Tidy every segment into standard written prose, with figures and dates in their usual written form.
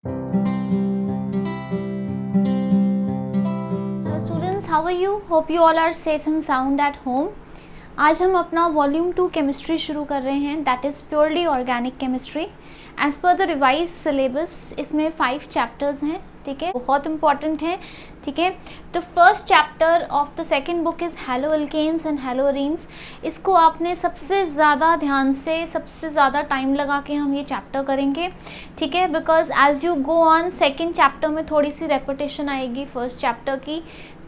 Students, how are you? Hope you all are safe and sound at home. आज हम अपना volume 2 chemistry शुरू कर रहे हैं, that is purely organic chemistry as per the revise syllabus. इसमें 5 chapters हैं, ठीक है, बहुत इंपॉर्टेंट है, ठीक है। The first chapter of the second book is halo alkanes and halo arenes. इसको आपने सबसे ज़्यादा ध्यान से, सबसे ज़्यादा टाइम लगा के हम ये चैप्टर करेंगे, ठीक है, because as you go on second chapter में थोड़ी सी रेपिटेशन आएगी फर्स्ट चैप्टर की,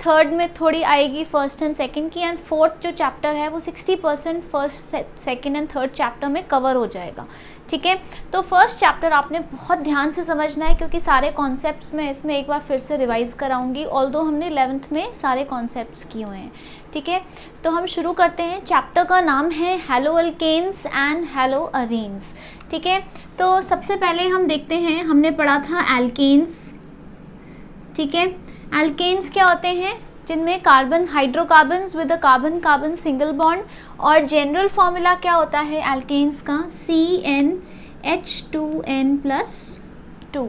थर्ड में थोड़ी आएगी फर्स्ट एंड सेकंड की, एंड फोर्थ जो चैप्टर है वो 60% first, second and third chapter में कवर हो जाएगा, ठीक है। तो फर्स्ट चैप्टर आपने बहुत ध्यान से समझना है, क्योंकि सारे कॉन्सेप्ट्स मैं इसमें एक बार फिर से रिवाइज़ कराऊंगी, ऑल्दो हमने 11th में सारे कॉन्सेप्ट्स किए हुए हैं, ठीक है। तो हम शुरू करते हैं। चैप्टर का नाम है halo alkanes and halo arenes, ठीक है। तो सबसे पहले हम देखते हैं, हमने पढ़ा था एल्केन्स, ठीक है। एल्केन्स क्या होते हैं? जिनमें carbon, hydrocarbons with a carbon carbon single bond, और जनरल फॉर्मूला क्या होता है एल्केन्स का? CnH2n+2,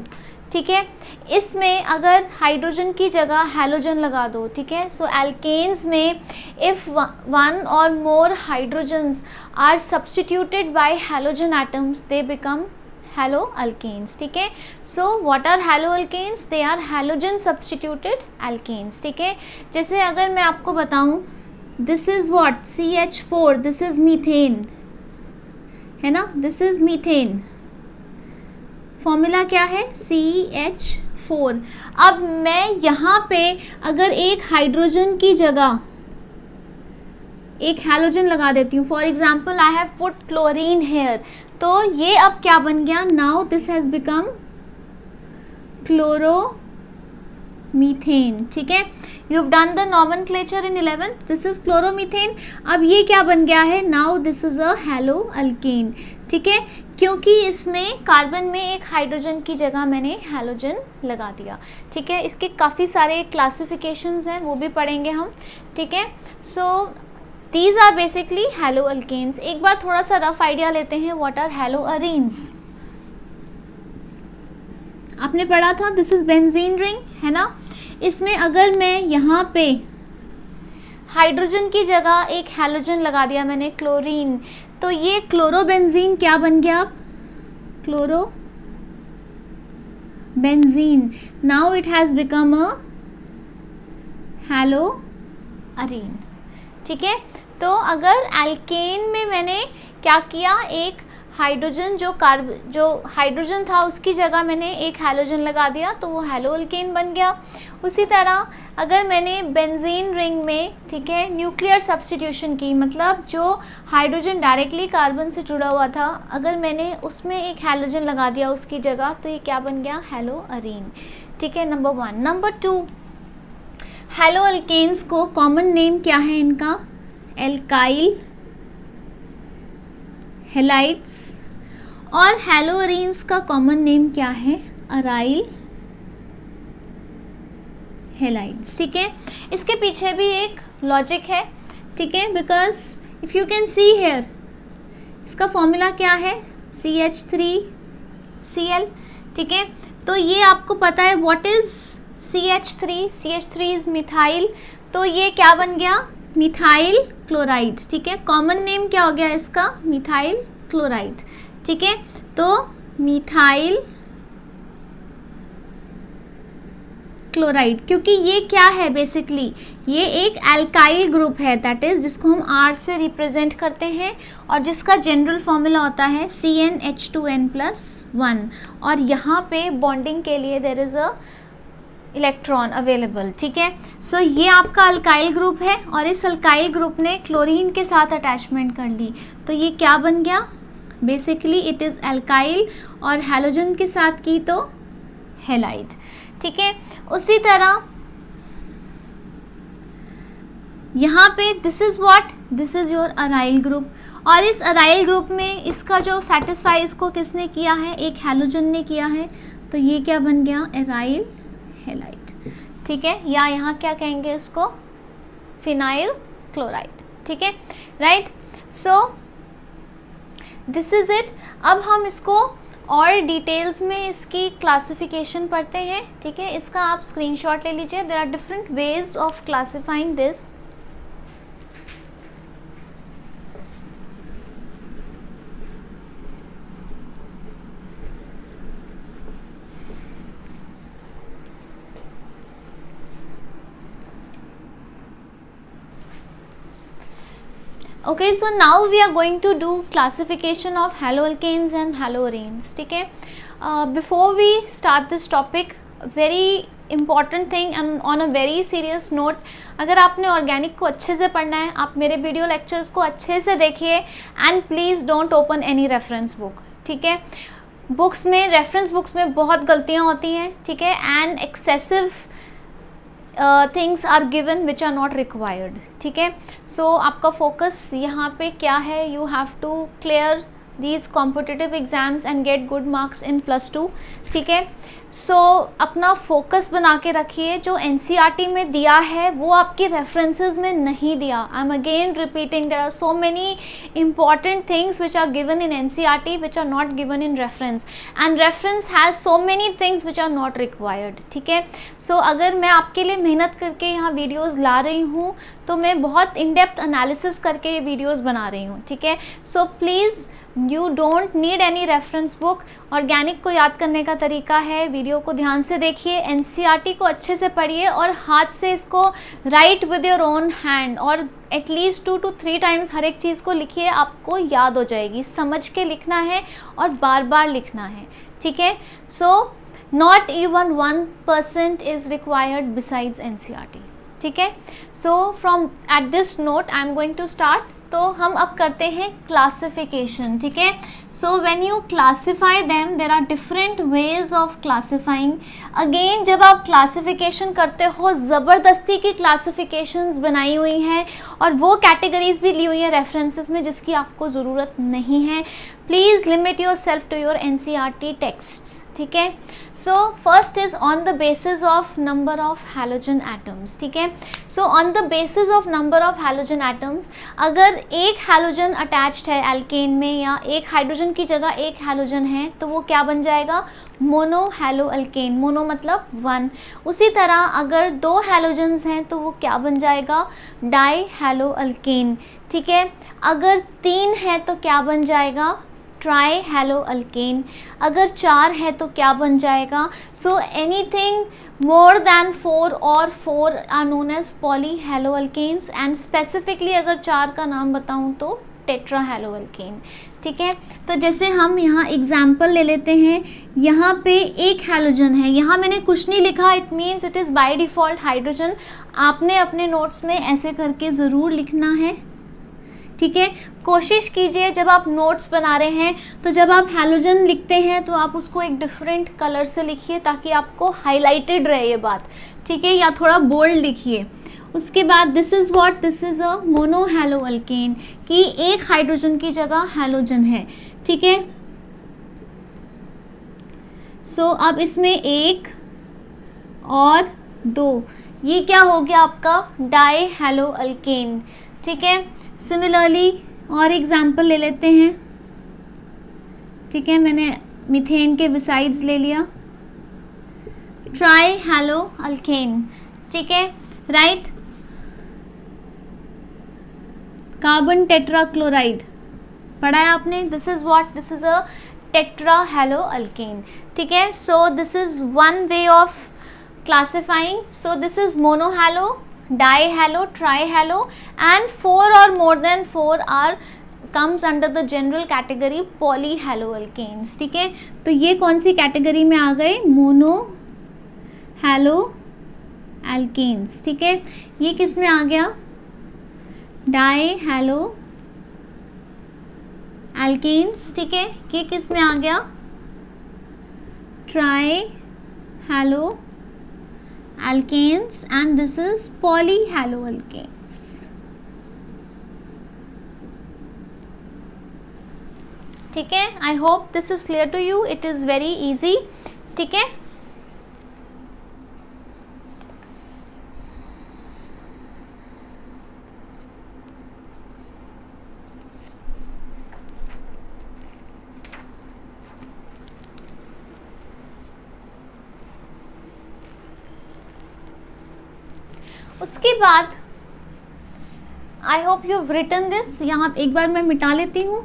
ठीक है। इसमें अगर हाइड्रोजन की जगह हैलोजन लगा दो, ठीक है, सो एल्केन्स में if one or more hydrogens are substituted by halogen atoms they become halo alkanes, ठीक है। So what are halo alkanes? They are halogen substituted alkanes, ठीक है। जैसे अगर मैं आपको बताऊं, this is what? CH4, this is methane, है ना, दिस इज मीथेन। फॉर्मूला क्या है? CH4। अब मैं यहाँ पे अगर एक हाइड्रोजन की जगह एक हैलोजन लगा देती हूँ, for example I have put chlorine here, तो ये अब क्या बन गया? Now this has become chloromethane, ठीक है। You have done the nomenclature in 11th, this is chloromethane. अब ये क्या बन गया है? Now this is a halo alkane, ठीक है, क्योंकि इसमें कार्बन में एक हाइड्रोजन की जगह मैंने हैलोजन लगा दिया, ठीक है। इसके काफ़ी सारे क्लासिफिकेशंस हैं, वो भी पढ़ेंगे हम, ठीक है। So These are basically halo alkanes. एक बार थोड़ा सा रफ आइडिया लेते हैं, व्हाट आर हैलो अरीन्स। आपने पढ़ा था दिस इज बेंजीन रिंग, है ना। इसमें अगर मैं यहाँ पे हाइड्रोजन की जगह एक हैलोजन लगा दिया मैंने, क्लोरीन, तो ये क्लोरोबेंजीन क्या बन गया? अब chlorobenzene. Now it has become a hello Areen, ठीक है। तो अगर एल्केन में मैंने क्या किया, एक हाइड्रोजन जो हाइड्रोजन था उसकी जगह मैंने एक हैलोजन लगा दिया, तो वो हैलो अल्केन बन गया। उसी तरह अगर मैंने बेंजीन रिंग में, ठीक है, न्यूक्लियर सब्स्टिट्यूशन की, मतलब जो हाइड्रोजन डायरेक्टली कार्बन से जुड़ा हुआ था, अगर मैंने उसमें एक हैलोजन लगा दिया उसकी जगह, तो ये क्या बन गया? हैलो अरीन, ठीक है, नंबर 1। नंबर 2, हैलो अल्केन्स को कॉमन नेम क्या है इनका? Alkyl halides. और हैलो अरीन्स का कॉमन नेम क्या है? अराइल हेलाइड्स, ठीक है। इसके पीछे भी एक लॉजिक है, ठीक है, because if you can see here, इसका फॉर्मूला क्या है? CH3Cl, ठीक है। तो ये आपको पता है what is CH3? CH3 is methyl, तो ये क्या बन गया? मिथाइल क्लोराइड, ठीक है। कॉमन नेम क्या हो गया इसका? मिथाइल क्लोराइड, ठीक है। तो मिथाइल क्लोराइड, क्योंकि ये क्या है बेसिकली? ये एक एल्काइल ग्रुप है, दैट इज जिसको हम R से रिप्रेजेंट करते हैं, और जिसका जनरल फॉर्मूला होता है CnH2n+1, और यहाँ पे बॉन्डिंग के लिए there is a electron available, ठीक है। सो ये आपका अल्काइल ग्रुप है, और इस अल्काइल ग्रुप ने क्लोरीन के साथ अटैचमेंट कर ली, तो ये क्या बन गया? बेसिकली इट इज़ अल्काइल, और हैलोजन के साथ की तो हेलाइड, ठीक है। उसी तरह यहाँ पे this is what? This is your aryl group, और इस अराइल ग्रुप में इसका जो सेटिस्फाई इसको किसने किया है? एक हैलोजन ने किया है, तो ये क्या बन गया? एराइल हेलाइड, ठीक है, या यहाँ क्या कहेंगे इसको? फिनाइल क्लोराइड, ठीक है, right. So this is it. अब हम इसको और डिटेल्स में इसकी क्लासिफिकेशन पढ़ते हैं, ठीक है। इसका आप स्क्रीनशॉट ले लीजिए। There are different ways of classifying this. Okay, so now we are going to do classification of haloalkanes and haloarenes, ठीक है। Before we start this topic, very important thing and on a very serious note, अगर आपने organic को अच्छे से पढ़ना है, आप मेरे वीडियो लेक्चर्स को अच्छे से देखिए and please don't open any reference book, ठीक है। बुक्स में, रेफरेंस बुक्स में बहुत गलतियाँ होती हैं, ठीक है, and excessive things are given which are not required, ठीक है। सो आपका फोकस यहाँ पे क्या है, you have to clear these competitive exams and get good marks in +2, ठीक है। सो अपना फोकस बना के रखिए। जो NCERT में दिया है वो आपके रेफरेंसेस में नहीं दिया। I am again repeating, there are so many important things which are given in NCERT which are not given in reference, and reference has so many things which are not required, ठीक है। सो अगर मैं आपके लिए मेहनत करके यहाँ videos ला रही हूँ तो मैं बहुत इन डेप्थ एनालिसिस करके ये वीडियोज़ बना रही हूँ, ठीक है। So please you don't need any reference book. Organic को याद करने का तरीका है, वीडियो को ध्यान से देखिए, NCERT को अच्छे से पढ़िए और हाथ से इसको right with your own hand और एटलीस्ट 2 to 3 टाइम्स हर एक चीज़ को लिखिए, आपको याद हो जाएगी। समझ के लिखना है और बार बार लिखना है, ठीक है। So not even 1% is required besides NCERT, ठीक है। So from at this note I am going to start. तो हम अब करते हैं क्लासिफिकेशन, ठीक है। So when you classify them, there are different ways of classifying. Again जब आप क्लासिफिकेशन करते हो, ज़बरदस्ती की क्लासिफिकेशंस बनाई हुई हैं और वो कैटेगरीज भी ली हुई हैं रेफरेंसेस में जिसकी आपको ज़रूरत नहीं है। Please limit yourself to your NCERT texts, ठीक है। So first is on the basis of number of halogen atoms, ठीक है। So on the basis of number of halogen atoms, अगर एक हैलोजन अटैच्ड है एल्केन में या एक हाइड्रोजन की जगह एक हैलोजन है तो वो क्या बन जाएगा, मोनो हैलो अल्केन। मोनो मतलब 1। उसी तरह अगर 2 हैलोजन्स हैं तो वो क्या बन जाएगा, डाई हैलो अल्केन, ठीक है। अगर 3 है तो क्या बन जाएगा, ट्राई हैलो अल्केन। अगर 4 है तो क्या बन जाएगा, सो एनीथिंग more than 4 और 4 are known as polyhaloalkanes, and specifically अगर 4 का नाम बताऊं तो टेट्राहैलोअल्केन, ठीक है। तो जैसे हम यहाँ एग्जाम्पल ले लेते हैं, यहाँ पे एक हैलोजन है, यहाँ मैंने कुछ नहीं लिखा, it means it is by default hydrogen. आपने अपने नोट्स में ऐसे करके ज़रूर लिखना है, ठीक है। कोशिश कीजिए जब आप नोट्स बना रहे हैं तो जब आप हैलोजन लिखते हैं तो आप उसको एक डिफरेंट कलर से लिखिए ताकि आपको हाईलाइटेड रहे ये बात, ठीक है, या थोड़ा बोल्ड लिखिए। उसके बाद this is what, this is a mono haloalkane, कि एक हाइड्रोजन की जगह हैलोजन है, ठीक है। सो अब इसमें 1 और 2, ये क्या हो गया आपका, डाई हैलोअल्केन, ठीक है। सिमिलरली और एग्जाम्पल ले लेते हैं, ठीक है। मैंने मीथेन के बिसाइड्स ले लिया, ट्राई हैलो अल्केन, ठीक है, राइट। कार्बन टेट्राक्लोराइड पढ़ा है आपने, this is what, this is a tetra hello alkane, ठीक है। So this is one way of classifying. So this is mono hello, dihalo, trihalo, and 4 or more than 4 are comes under the general category polyhaloalkanes, ठीक है। तो ये कौन सी category में आ गए, mono hello alkanes, ठीक है। ये किस में आ गया, डाई हैलो एल्केन्स, ठीक है। ये किस में आ गया, tri halo alkanes, and this is polyhaloalkanes, ठीक है। I hope this is clear to you, it is very easy, ठीक है। उसके बाद I hope you have written this, यहाँ एक बार मैं मिटा लेती हूँ।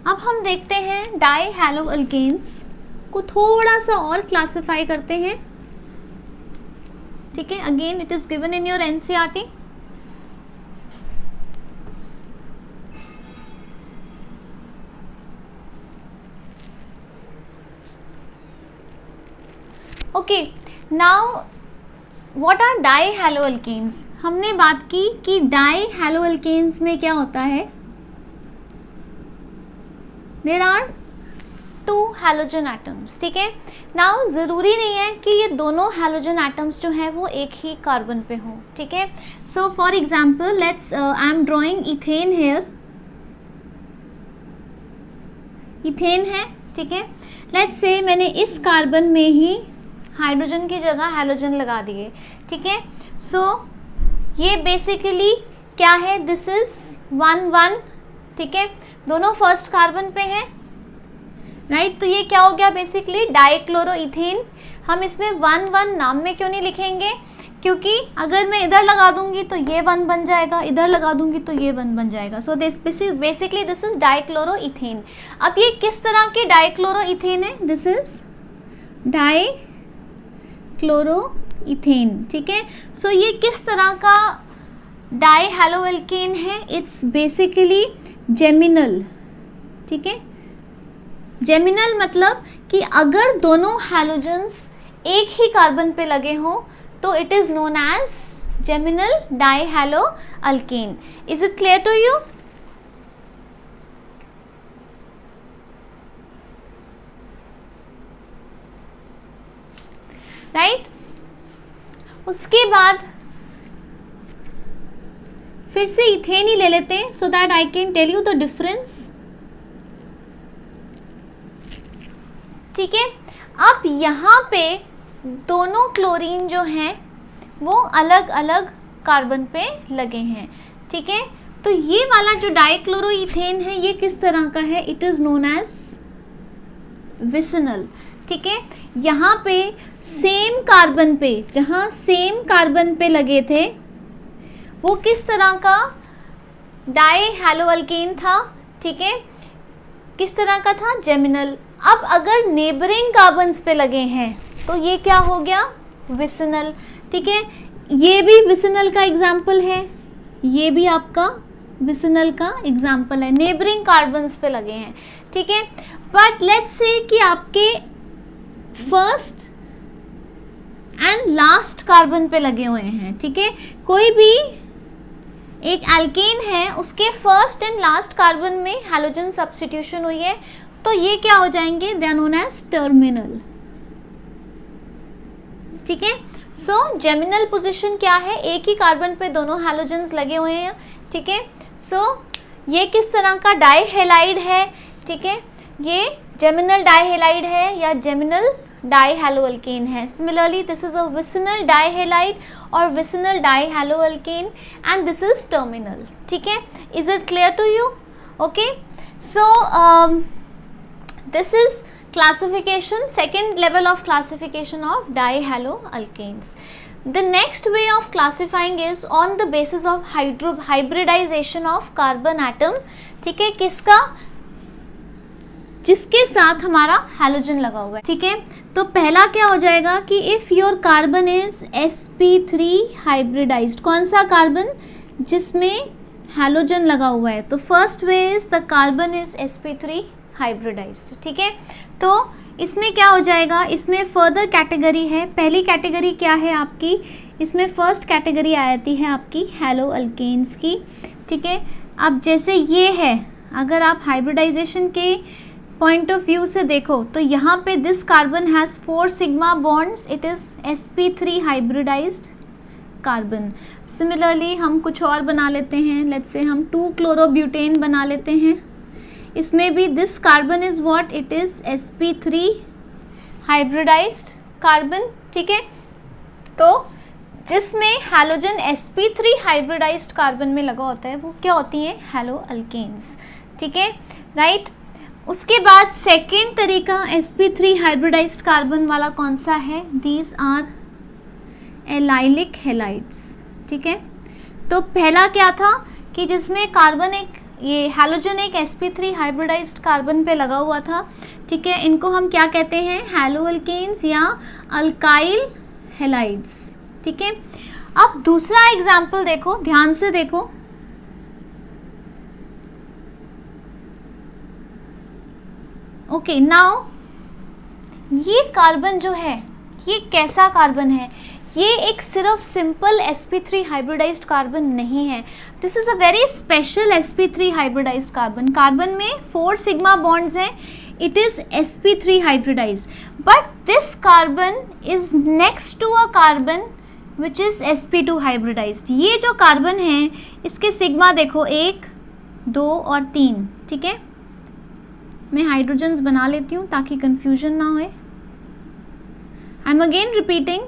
अब हम देखते हैं डाई हैलो अल्केन्स को थोड़ा सा और क्लासिफाई करते हैं, ठीक है। Again it is given in your NCERT. Okay, now what are di halo alkanes. हमने बात की कि डाई हैलो अल्केन्स में क्या होता है, देयर आर 2 हैलोजन एटम्स, ठीक है। नाउ ज़रूरी नहीं है कि ये दोनों हैलोजन एटम्स जो हैं वो एक ही कार्बन पे हों, ठीक है। So for example let's I am drawing ethane here, ethane है, ठीक है। लेट्स से मैंने इस कार्बन में ही हाइड्रोजन की जगह हैलोजन लगा दिए, ठीक है। सो ये बेसिकली क्या है, दिस इज 1 ठीक है, दोनों फर्स्ट कार्बन पे हैं, राइट। तो ये क्या हो गया बेसिकली डाइक्लोरोइथेन। हम इसमें 1 नाम में क्यों नहीं लिखेंगे, क्योंकि अगर मैं इधर लगा दूंगी तो ये 1 बन जाएगा, इधर लगा दूंगी तो ये 1 बन जाएगा। So this basically this is dichloroethane. अब ये किस तरह की डाइक्लोरोइथेन है, दिस इज डाइक्लोरोइथेन, ठीक है। सो ये किस तरह का डाई हैलो अल्केन है, इट्स बेसिकली जेमिनल, ठीक है। जेमिनल मतलब कि अगर दोनों हैलोजन्स एक ही कार्बन पे लगे हों तो it is known as geminal di halo alkane. Is it clear to you? Right. उसके बाद फिर से इथेन ही ले लेते हैं so that I can tell you the difference, ठीक है। अब यहाँ पे दोनों क्लोरीन जो हैं वो अलग अलग कार्बन पे लगे हैं, ठीक है। तो ये वाला जो डाइक्लोरोइथेन है ये किस तरह का है, it is known as vicinal, ठीक है। यहाँ पे सेम कार्बन पे, जहाँ सेम कार्बन पे लगे थे वो किस तरह का डाई हैलो अल्केन था, ठीक है, किस तरह का था, जेमिनल। अब अगर नेबरिंग कार्बन्स पे लगे हैं तो ये क्या हो गया, विसिनल, ठीक है। ये भी विसिनल का एग्जाम्पल है, ये भी आपका विसिनल का एग्जाम्पल है, नेबरिंग कार्बन्स पे लगे हैं, ठीक है। बट लेट्स से कि आपके फर्स्ट एंड लास्ट कार्बन पे लगे हुए हैं, ठीक है। कोई भी एक एल्केन है उसके फर्स्ट एंड लास्ट कार्बन में हैलोजन सब्स्टिट्यूशन हुई है तो ये क्या हो जाएंगे, they are known as terminal, ठीक है। सो जेमिनल पोजीशन क्या है, एक ही कार्बन पे दोनों हैलोजन्स लगे हुए हैं, ठीक है। सो ये किस तरह का डाई हैलाइड है, ठीक है, ये जेमिनल डाई हैलाइड है या जेमिनल डाई हैलो अल्केन है। Similarly this is a vicinal di halide और vicinal di halo alkane and this is terminal, ठीक है। Is it clear to you? Okay, so this is classification, second level of classification of dihaloalkanes. The next way of classifying is on the basis of hybridization of carbon atom, ठीक है, किसका, जिसके साथ हमारा halogen लगा हुआ है, ठीक है। तो पहला क्या हो जाएगा कि if your carbon is sp3 hybridized, कौन सा कार्बन जिसमें हैलोजन लगा हुआ है, तो first way is the carbon is sp3 hybridized, ठीक है। तो इसमें क्या हो जाएगा, इसमें फर्दर कैटेगरी है, पहली कैटेगरी क्या है आपकी, इसमें फर्स्ट कैटेगरी आती है आपकी हैलो अल्केन्स की, ठीक है। अब जैसे ये है, अगर आप हाइब्रिडाइजेशन के पॉइंट ऑफ व्यू से देखो तो यहाँ पे this carbon has 4 sigma bonds, it is sp3 hybridized carbon. Similarly हम कुछ और बना लेते हैं, लेट्स से हम 2 क्लोरोब्यूटेन बना लेते हैं, इसमें भी this carbon is what, it is sp3 hybridized carbon, ठीक है। तो जिसमें हैलोजन sp3 हाइब्रिडाइज्ड कार्बन में लगा होता है वो क्या होती हैं, हैलो अल्केन्स, ठीक है, राइट। उसके बाद सेकेंड तरीका sp3 हाइब्रिडाइज्ड कार्बन वाला कौन सा है, दीज आर एलाइलिक हैलाइड्स। ठीक है, तो पहला क्या था कि जिसमें कार्बन एक ये हैलोजन एक sp3 हाइब्रिडाइज्ड कार्बन पे लगा हुआ था। ठीक है, इनको हम क्या कहते हैं, हैलोअल्केन्स या अल्काइल हैलाइड्स। ठीक है, अब दूसरा एग्जाम्पल देखो, ध्यान से देखो। ओके, नाउ ये कार्बन जो है ये कैसा कार्बन है, ये एक सिर्फ सिंपल sp3 हाइब्रिडाइज्ड कार्बन नहीं है। This is a very special sp3 hybridized carbon. Carbon में 4 सिग्मा बॉन्ड्स हैं, it is sp3 hybridized, but this carbon is next to a carbon which is sp2 hybridized. ये जो carbon है इसके sigma देखो 1, 2 और 3। ठीक है, मैं हाइड्रोजन्स बना लेती हूँ ताकि कंफ्यूजन ना होए। आई am again repeating,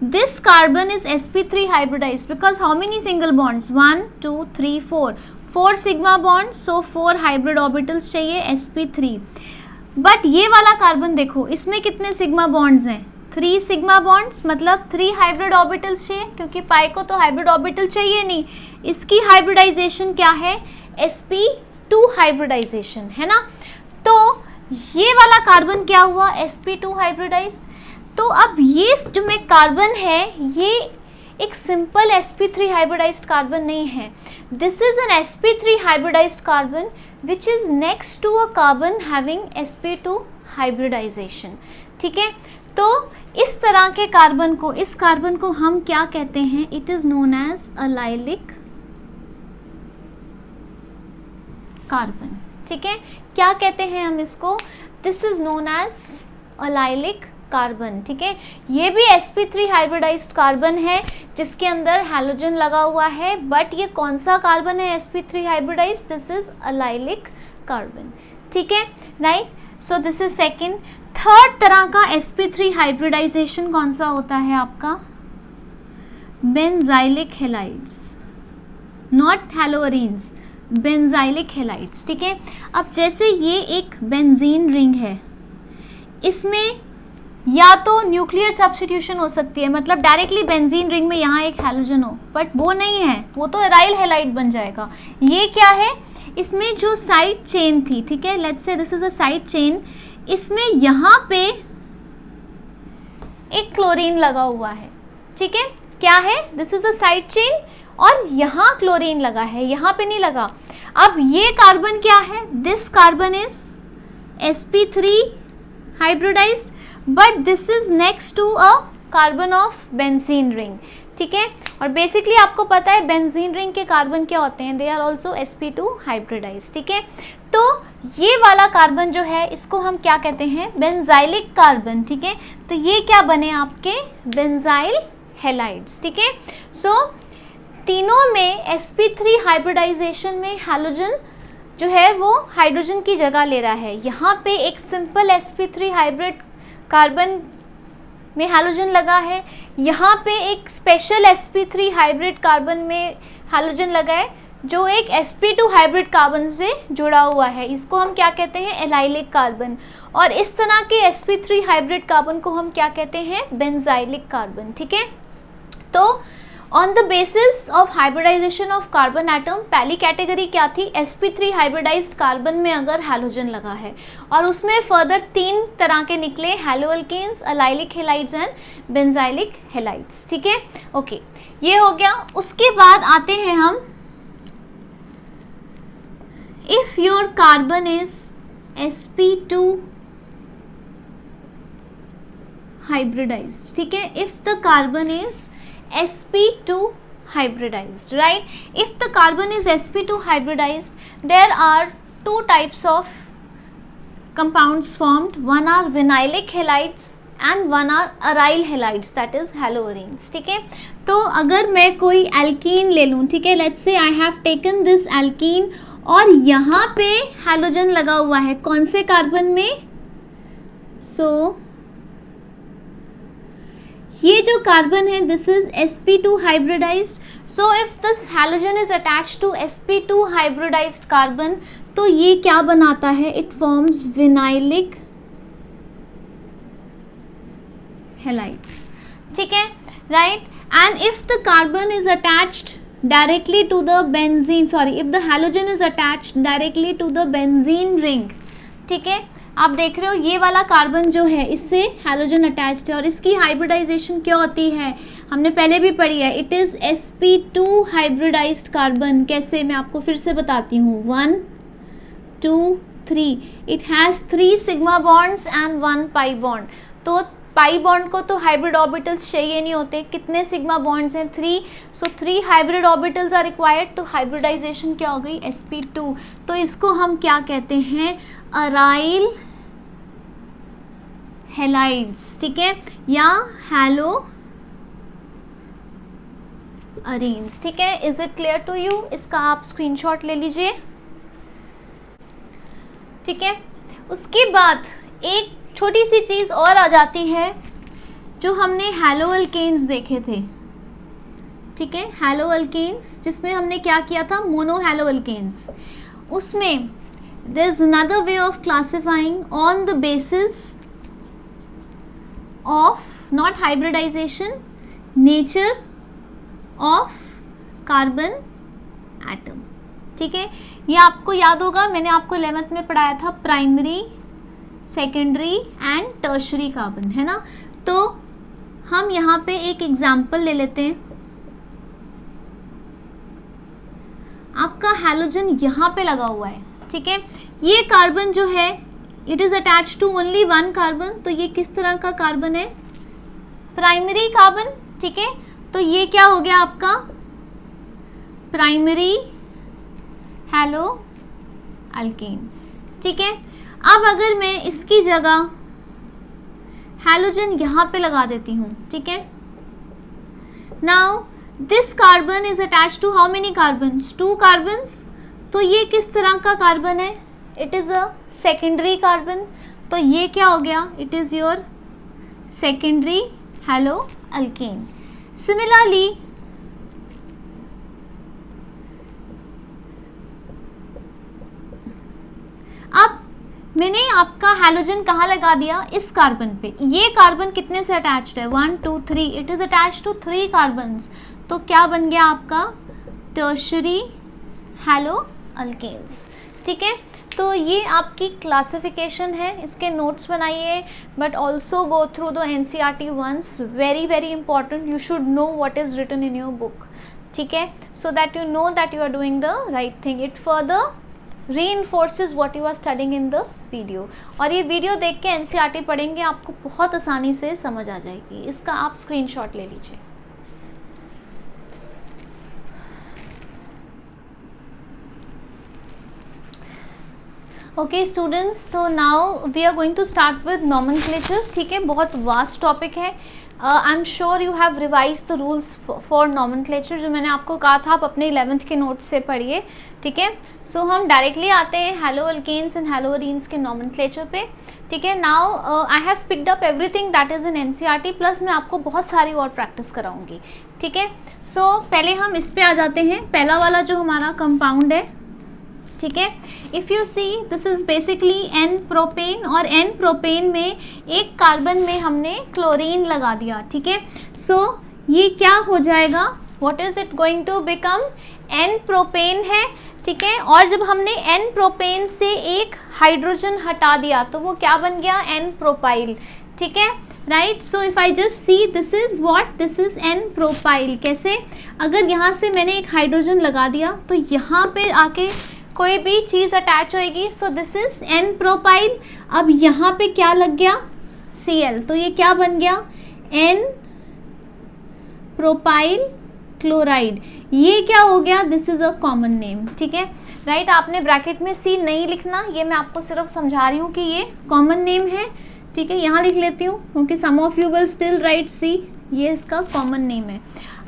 this carbon is sp3 hybridized because how many single bonds, 1 2 3 4 sigma bonds, so 4 hybrid orbitals चाहिए sp3। बट ये वाला कार्बन देखो, इसमें कितने सिग्मा बॉन्ड्स हैं, 3 सिग्मा बॉन्ड्स, मतलब 3 हाइब्रिड ऑर्बिटल्स चाहिए, क्योंकि पाई को तो हाइब्रिड ऑर्बिटल चाहिए नहीं। इसकी हाइब्रिडाइजेशन क्या है, sp2 हाइब्रिडाइजेशन है ना। तो ये वाला कार्बन क्या हुआ, sp2 हाइब्रिडाइज्ड। तो अब ये जो में कार्बन है ये एक सिंपल sp3 हाइब्रिडाइज्ड कार्बन नहीं है, this is an sp3 hybridized carbon which is next to a carbon having sp2 hybridization. ठीक है, तो इस तरह के कार्बन को, इस कार्बन को हम क्या कहते हैं, it is known as allylic carbon. ठीक है, क्या कहते हैं हम इसको, this is known as allylic carbon. ठीक है, ये भी sp3 हाइब्रिडाइज्ड कार्बन है जिसके अंदर हैलोजन लगा हुआ है, बट ये कौन सा कार्बन है sp3 hybridized, this is allylic carbon. ठीक है, right. So this is second. Third तरह का sp3 हाइब्रिडाइजेशन कौन सा होता है आपका, benzylic halides, not haloarenes, benzylic halides. ठीक है, अब जैसे ये एक बेंजीन रिंग है, इसमें या तो न्यूक्लियर सब्स्टिट्यूशन हो सकती है, मतलब डायरेक्टली बेंजीन रिंग में यहाँ एक हैलोजन हो, बट वो नहीं है, वो तो एराइल हैलाइड बन जाएगा। ये क्या है, इसमें जो साइड चेन थी, ठीक है, let's say this is a side chain, इसमें यहाँ पे एक क्लोरीन लगा हुआ है। ठीक है, क्या है, this is a side chain और यहाँ क्लोरीन लगा है, यहाँ पे नहीं लगा। अब ये कार्बन क्या है, this carbon is sp3 hybridized, but this is next to a carbon of benzene ring. ठीक है, और बेसिकली आपको पता है बेंजीन रिंग के कार्बन क्या होते हैं, they are also sp2 hybridized. ठीक है, तो ये वाला कार्बन जो है इसको हम क्या कहते हैं, बेंजाइलिक कार्बन। ठीक है, तो ये क्या बने आपके बेंजाइल हैलाइड्स। ठीक है, सो तीनों में sp3 हाइब्रिडाइजेशन में हैलोजन जो है वो हाइड्रोजन की जगह ले रहा है। यहाँ पे एक सिंपल sp3 हाइब्रिड कार्बन में हैलोजन लगा है, यहाँ पे एक स्पेशल sp3 हाइब्रिड कार्बन में हैलोजन लगा है जो एक sp2 हाइब्रिड कार्बन से जुड़ा हुआ है, इसको हम क्या कहते हैं, एलाइलिक कार्बन। और इस तरह के sp3 हाइब्रिड कार्बन को हम क्या कहते हैं, बेंजाइलिक कार्बन। ठीक है, तो on the basis of hybridization of carbon atom, पहली कैटेगरी क्या थी, sp3 हाइब्रिडाइज्ड कार्बन में अगर हैलोजन लगा है, और उसमें फर्दर 3 तरह के निकले, haloalkanes, allylic halides and benzylic halides. ठीक है, ओके, ये हो गया। उसके बाद आते हैं हम, if your carbon is sp2 hybridized. ठीक है, if the carbon is sp2 hybridized, right? If the carbon is sp2 hybridized, there are 2 types of compounds formed. One are vinylic halides and one are aryl halides, that is haloarenes. ठीक है, तो अगर मैं कोई alkene ले लूँ, ठीक है, let's say I have taken this alkene और यहाँ पे हैलोजन लगा हुआ है, कौन से कार्बन में, so ये जो कार्बन है this is sp2 hybridized. So if this halogen is attached to sp2 hybridized carbon, तो ये क्या बनाता है, इट फॉर्म्स विनाइलिक हैलाइड्स। ठीक है, right. And if the carbon is attached directly to the benzene, sorry, if the halogen is attached directly to the benzene ring, ठीक है, आप देख रहे हो ये वाला कार्बन जो है इससे हैलोजन अटैच्ड है और इसकी हाइब्रिडाइजेशन क्या होती है, हमने पहले भी पढ़ी है, it is sp2 hybridized carbon. कैसे, मैं आपको फिर से बताती हूँ. 1 2 3, it has 3 sigma bonds and 1 pi bond. तो पाई बॉन्ड को तो हाइब्रिड ऑर्बिटल्स चाहिए नहीं होते. कितने सिग्मा बॉन्ड्स हैं, 3. सो 3 हाइब्रिड ऑर्बिटल्स आर रिक्वायर्ड. तो हाइब्रिडाइजेशन क्या हो गई, sp2. तो इसको हम क्या कहते हैं, अराइल हैलाइड्स, ठीक है, या हैलो अरीन्स. ठीक है, is it clear to you? इसका आप स्क्रीनशॉट ले लीजिए. ठीक है, उसके बाद एक छोटी सी चीज़ और आ जाती है जो हमने हैलो अल्केन्स देखे थे. ठीक है, हैलो अल्केन्स जिसमें हमने क्या किया था, मोनो हैलो अल्केन्स. उसमें there is another way of classifying on the basis of not hybridization, nature of carbon atom. ठीक है, ये आपको याद होगा, मैंने आपको 11th में पढ़ाया था, primary, secondary and tertiary carbon, है ना. तो हम यहाँ पे एक एग्जाम्पल ले लेते हैं. आपका हैलोजन यहाँ पे लगा हुआ है. ठीक है, ये कार्बन जो है it is attach to only 1 carbon. तो ये किस तरह का कार्बन है, प्राइमरी कार्बन. ठीक है, तो ये क्या हो गया आपका, प्राइमरी हैलो अल्केन. ठीक है, अब अगर मैं इसकी जगह हैलोजन यहाँ पे लगा देती हूँ. ठीक है, now this carbon is attach to how many carbons, 2 carbons. तो ये किस तरह का कार्बन है, it is a secondary carbon. तो ये क्या हो गया, it is your secondary halo alkane. Similarly अब मैंने आपका हैलोजन कहाँ लगा दिया, इस कार्बन पे. ये कार्बन कितने से अटैच्ड है, 1 2 3, it is attached to 3 carbons. तो क्या बन गया आपका, टर्शरी हैलो अल्केन्स. ठीक है, तो ये आपकी क्लासिफिकेशन है. इसके नोट्स बनाइए, but also go through the NCERT once. Very very important, you should know what is written in your book. ठीक है, so that you know that you are doing the right thing. It further reinforces what you are studying in the video. और ये video देख के NCERT पढ़ेंगे, आपको बहुत आसानी से समझ आ जाएगी. इसका आप स्क्रीनशॉट ले लीजिए. Okay students, so now we are going to start with nomenclature. ठीक है, बहुत वास्ट टॉपिक है. I am sure you have revise the rules for nomenclature. जो मैंने आपको कहा था आप अपने 11th के नोट्स से पढ़िए. ठीक है, सो हम डायरेक्टली आते हैं halo alkanes and halo arenes के नॉमेनक्लेचर पे. ठीक है, now I have picked up everything that is in NCERT, plus मैं आपको बहुत सारी और प्रैक्टिस कराऊंगी. ठीक है, सो पहले हम इस पे आ जाते हैं. पहला वाला जो हमारा कंपाउंड है, ठीक है, if you see this is basically n propane. और एन प्रोपेन में एक कार्बन में हमने क्लोरीन लगा दिया. ठीक है, सो ये क्या हो जाएगा, what is it going to become, n propane है. ठीक है, और जब हमने एन प्रोपेन से एक हाइड्रोजन हटा दिया तो वो क्या बन गया, एन प्रोपाइल. ठीक है, right. So if I just see this is what, this is n propyl. कैसे, अगर यहाँ से मैंने एक हाइड्रोजन लगा दिया तो यहाँ पे आके कोई भी चीज़ अटैच होएगी. So this is n propyl. अब यहाँ पे क्या लग गया, Cl. तो ये क्या बन गया, एन प्रोपाइल क्लोराइड. ये क्या हो गया, this is a common name. ठीक है, राइट. आपने ब्रैकेट में C नहीं लिखना, ये मैं आपको सिर्फ समझा रही हूँ कि ये कॉमन नेम है. ठीक है, यहाँ लिख लेती हूँ क्योंकि some of you will still write C. ये इसका कॉमन नेम है.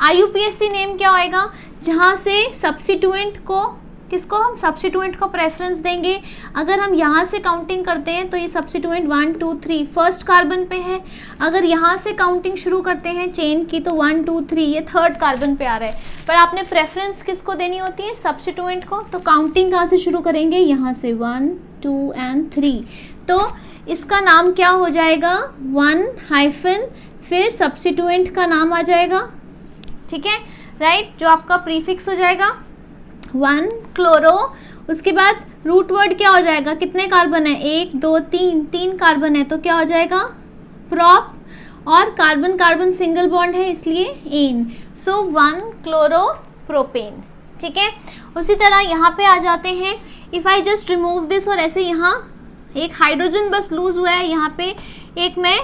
IUPAC नेम क्या होएगा, जहाँ से सब्स्टिट्यूएंट को, किसको हम सब्स्टिट्यूएंट को प्रेफरेंस देंगे. अगर हम यहाँ से काउंटिंग करते हैं तो ये सब्स्टिट्यूएंट 1 2 3 फर्स्ट कार्बन पे है. अगर यहाँ से काउंटिंग शुरू करते हैं चेन की तो 1 2 3 ये थर्ड कार्बन पे आ रहा है. पर आपने प्रेफरेंस किसको देनी होती है, सब्स्टिट्यूएंट को. तो काउंटिंग कहाँ से शुरू करेंगे, यहाँ से 1 2 एंड 3. तो इसका नाम क्या हो जाएगा, 1 हाइफन फिर सब्स्टिट्यूएंट का नाम आ जाएगा, ठीक है, राइट, जो आपका प्रीफिक्स हो जाएगा 1 क्लोरो, उसके बाद रूट वर्ड क्या हो जाएगा, कितने कार्बन है, 1 2 3 कार्बन है तो क्या हो जाएगा प्रोप, और कार्बन कार्बन सिंगल बॉन्ड है इसलिए एन, सो 1 क्लोरो प्रोपेन, ठीक है। उसी तरह यहाँ पे आ जाते हैं, if I just remove this, और ऐसे यहाँ एक हाइड्रोजन बस लूज हुआ है, यहाँ पे एक मैं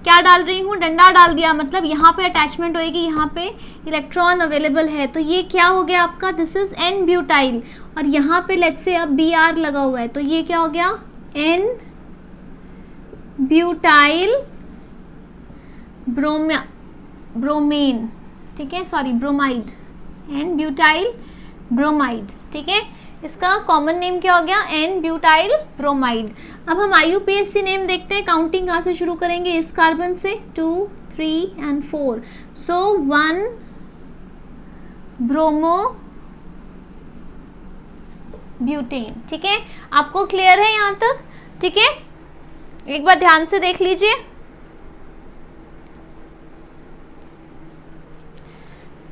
क्या डाल रही हूँ, डंडा डाल दिया, मतलब यहाँ पे अटैचमेंट होएगी, यहाँ पे इलेक्ट्रॉन अवेलेबल है, तो ये क्या हो गया आपका, दिस इज एन ब्यूटाइल, और यहाँ पे लेट्स से अब बी आर लगा हुआ है तो ये क्या हो गया एन ब्यूटाइल ब्रोमेन, ठीक है, sorry bromide, n butyl bromide, ठीक है, इसका कॉमन नेम क्या हो गया एन ब्यूटाइल ब्रोमाइड। अब हम IUPAC नेम देखते हैं, काउंटिंग कहाँ से शुरू करेंगे, इस कार्बन से 2 3 एंड 4, सो 1 ब्रोमो ब्यूटेन, ठीक है, आपको क्लियर है यहाँ तक, ठीक है, एक बार ध्यान से देख लीजिए,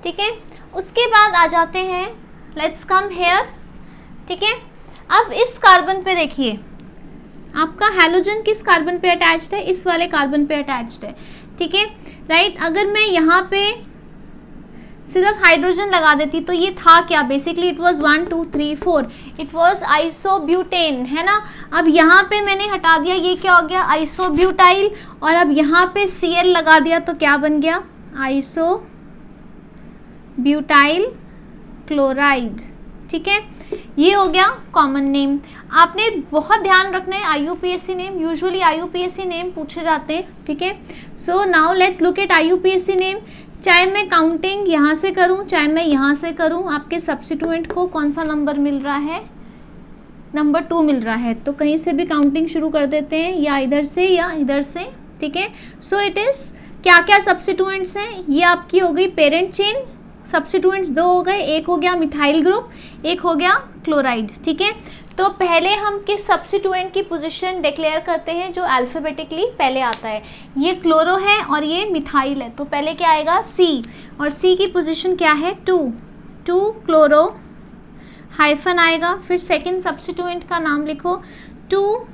ठीक है। उसके बाद आ जाते हैं, लेट्स कम हेयर, ठीक है। अब इस कार्बन पे देखिए, आपका हैलोजन किस कार्बन पे अटैच्ड है, इस वाले कार्बन पे अटैच्ड है, ठीक है, राइट। अगर मैं यहाँ पे सिर्फ हाइड्रोजन लगा देती तो ये था क्या, basically it was 1 2 3 4, it was isobutane, है ना। अब यहाँ पे मैंने हटा दिया, ये क्या हो गया आइसोब्यूटाइल, और अब यहाँ पे Cl लगा दिया तो क्या बन गया आइसोब्यूटाइल क्लोराइड, ठीक है, ये हो गया कॉमन नेम। आपने बहुत ध्यान रखना है IUPAC name, usually IUPAC name पूछे जाते हैं, ठीक है। So now let's look eight IUPAC name, चाहे मैं काउंटिंग यहाँ से करूँ चाहे मैं यहाँ से करूँ, आपके सब्स्टिट्यूएंट को कौन सा नंबर मिल रहा है, नंबर 2 मिल रहा है, तो कहीं से भी काउंटिंग शुरू कर देते हैं, या इधर से या इधर से, ठीक है। सो इट इज़ क्या क्या सब्स्टिट्यूएंट्स हैं, ये आपकी हो गई पेरेंट चेन, सब्स्टिट्यूएंट्स 2 हो गए, एक हो गया मिथाइल ग्रुप, एक हो गया क्लोराइड, ठीक है। तो पहले हम किस सब्स्टिट्यूएंट की पोजीशन डिक्लेयर करते हैं जो अल्फ़ाबेटिकली पहले आता है, ये क्लोरो है और ये मिथाइल है, तो पहले क्या आएगा C, और C की पोजीशन क्या है 2 क्लोरो हाइफन आएगा, फिर सेकंड सब्स्टिट्यूएंट का नाम लिखो 2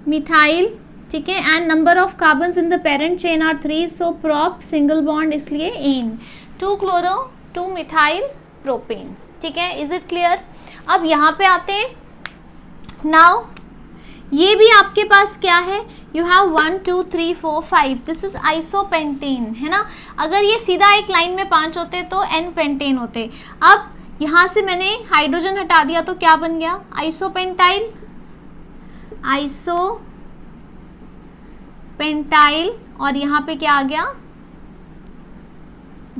मिथाइल, ठीक है, and number of carbons in the parent chain are 3, so prop single bond इसलिए एन, 2 क्लोरो 2 मिथाइल प्रोपेन, ठीक है, इज इट क्लियर। अब यहाँ पे आते हैं, नाउ ये भी आपके पास क्या है, you have 1 2 3 4 5, this is isopentane, है ना। अगर ये सीधा एक लाइन में 5 होते तो एन पेंटेन होते, अब यहाँ से मैंने हाइड्रोजन हटा दिया तो क्या बन गया आइसोपेंटाइल, पेंटाइल, और यहाँ पे क्या आ गया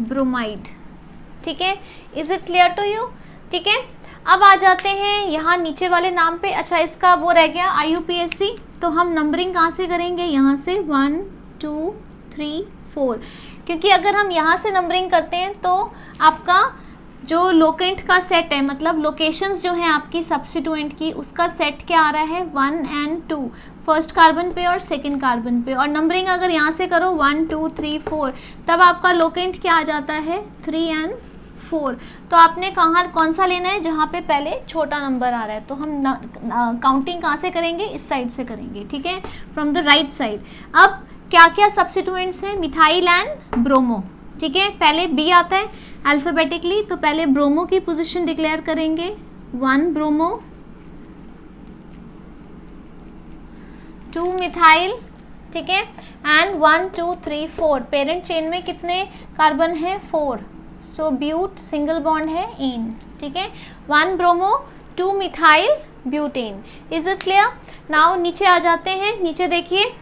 ब्रोमाइड, ठीक है, is it clear to you, ठीक है। अब आ जाते हैं यहाँ नीचे वाले नाम पे, अच्छा इसका वो रह गया IUPAC, तो हम नंबरिंग कहाँ से करेंगे, यहाँ से 1 2 3 4, क्योंकि अगर हम यहाँ से नंबरिंग करते हैं तो आपका जो लोकेंट का सेट है, मतलब लोकेशंस जो हैं आपकी सब्स्टिट्यूएंट की, उसका सेट क्या आ रहा है 1 and 2, फर्स्ट कार्बन पे और सेकंड कार्बन पे, और नंबरिंग अगर यहाँ से करो 1 2 3 4, तब आपका लोकेंट क्या आ जाता है 3 and 4, तो आपने कौन सा लेना है जहाँ पे पहले छोटा नंबर आ रहा है, तो हम काउंटिंग कहाँ से करेंगे, इस साइड से करेंगे, ठीक है, फ्रॉम द राइट साइड। अब क्या क्या सब्स्टिट्यूएंट्स हैं, मिथाइल एंड ब्रोमो, ठीक है, पहले B आता है अल्फ़ाबेटिकली, तो पहले ब्रोमो की पोजीशन डिक्लेयर करेंगे, 1 ब्रोमो 2 मिथाइल, ठीक है, एंड 1 2 3 4, पेरेंट चेन में कितने कार्बन है 4, सो ब्यूट सिंगल बॉन्ड है एन, ठीक है, 1 bromo 2 methyl butane, is it clear. Now नीचे आ जाते हैं, नीचे देखिए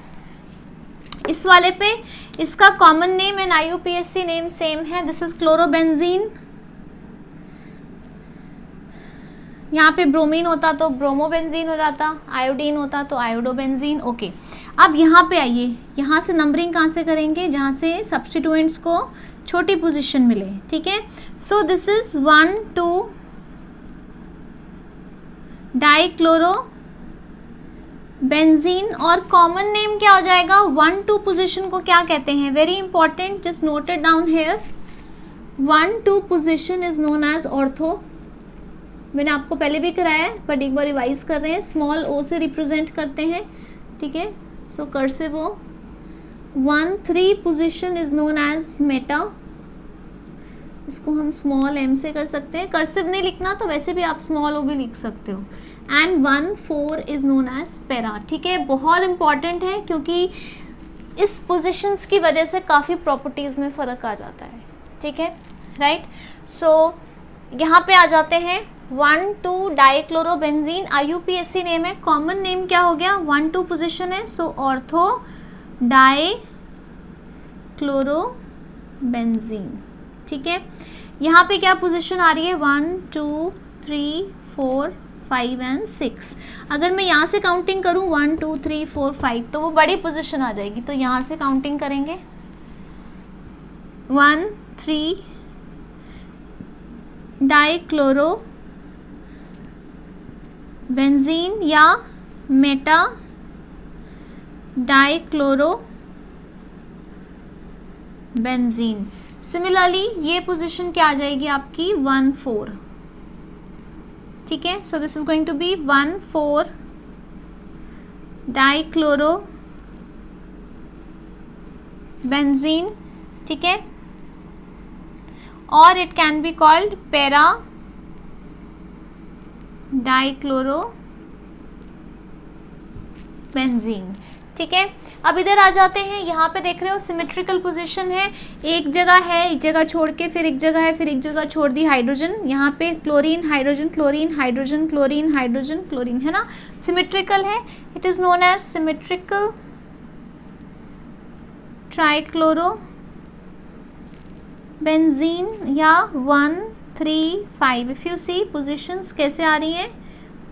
इस वाले पे, इसका common name and IUPAC name same है, दिस इज क्लोरोबेंजीन, यहाँ पे ब्रोमीन होता तो ब्रोमोबेंजीन हो जाता, आयोडीन होता तो आयोडोबेंजीन, ओके। अब यहाँ पे आइए, यहाँ से नंबरिंग कहाँ से करेंगे, जहाँ से सब्स्टिट्यूएंट्स को छोटी पोजीशन मिले, ठीक है, so this is 1 2 dichloro benzene. और कॉमन नेम क्या हो जाएगा, 1-2 पोजीशन को क्या कहते हैं, very important, just note it down here. 1-2 position is known as ortho. मैंने आपको पहले भी कराया है बट एक बार रिवाइज कर रहे हैं। स्मॉल ओ से रिप्रेजेंट करते हैं, ठीक है, so cursive O. 1-3 position is known as meta, इसको हम स्मॉल एम से कर सकते हैं, कर्सिव नहीं लिखना तो वैसे भी आप स्मॉल ओ भी लिख सकते हो। And 1-4 is known as para, ठीक है, बहुत इंपॉर्टेंट है क्योंकि इस पोजीशंस की वजह से काफ़ी प्रॉपर्टीज़ में फ़र्क आ जाता है, ठीक है, राइट। सो यहाँ पे आ जाते हैं 1-2 डाइक्लोरोबेंजीन, IUPAC नेम है। कॉमन नेम क्या हो गया, 1-2 पोजीशन है, सो ऑर्थो डाइक्लोरोबेंजीन, ठीक है। यहाँ पे क्या पोजीशन आ रही है, 1 2 3 4 5 एंड 6। अगर मैं यहाँ से काउंटिंग करूँ 1 2 3 4 5 तो वो बड़ी पोजीशन आ जाएगी, तो यहाँ से काउंटिंग करेंगे 1 3 डाइक्लोरो बेंजीन या मेटा डाइक्लोरो बेंजीन। सिमिलरली ये पोजीशन क्या आ जाएगी आपकी 1-4, ठीक है। So this is going to be 1-4 dichloro benzene, ठीक है, और it can be called para dichloro benzene, ठीक है। अब इधर आ जाते हैं, यहाँ पे देख रहे हो सिमेट्रिकल पोजीशन है, एक जगह है, एक जगह छोड़ के फिर एक जगह है, फिर एक जगह छोड़ दी हाइड्रोजन, यहाँ पे chlorine hydrogen chlorine hydrogen chlorine hydrogen chlorine, है ना, सिमेट्रिकल है। It is known as symmetrical trichloro benzene या 1-3-5। इफ यू सी पोजीशंस कैसे आ रही हैं,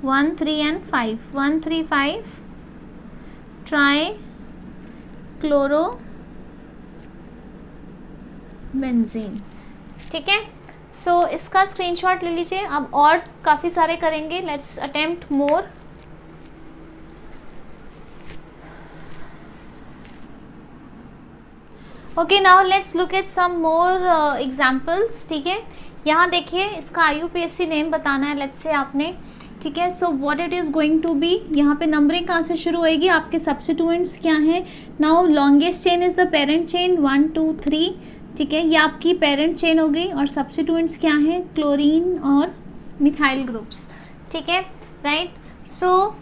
1 3 एंड 5, 1 3 5 ट्राई क्लोरो बेंजीन, ठीक है। सो इसका स्क्रीनशॉट ले लीजिए। अब और काफ़ी सारे करेंगे, let's attempt more. Okay, now let's look at some more examples, ठीक है। यहाँ देखिए, इसका IUPAC नेम बताना है, लेट्स से आपने, ठीक है। So what it is going to be, यहाँ पे नंबरिंग कहाँ से शुरू होएगी, आपके सब्स्टिट्यूएंट्स क्या हैं। Now longest chain is the parent chain 1 2 3, ठीक है, ये आपकी पेरेंट चेन हो गई, और सब्स्टिट्यूएंट्स क्या हैं, क्लोरीन और मिथाइल ग्रुप्स, ठीक है, राइट। सो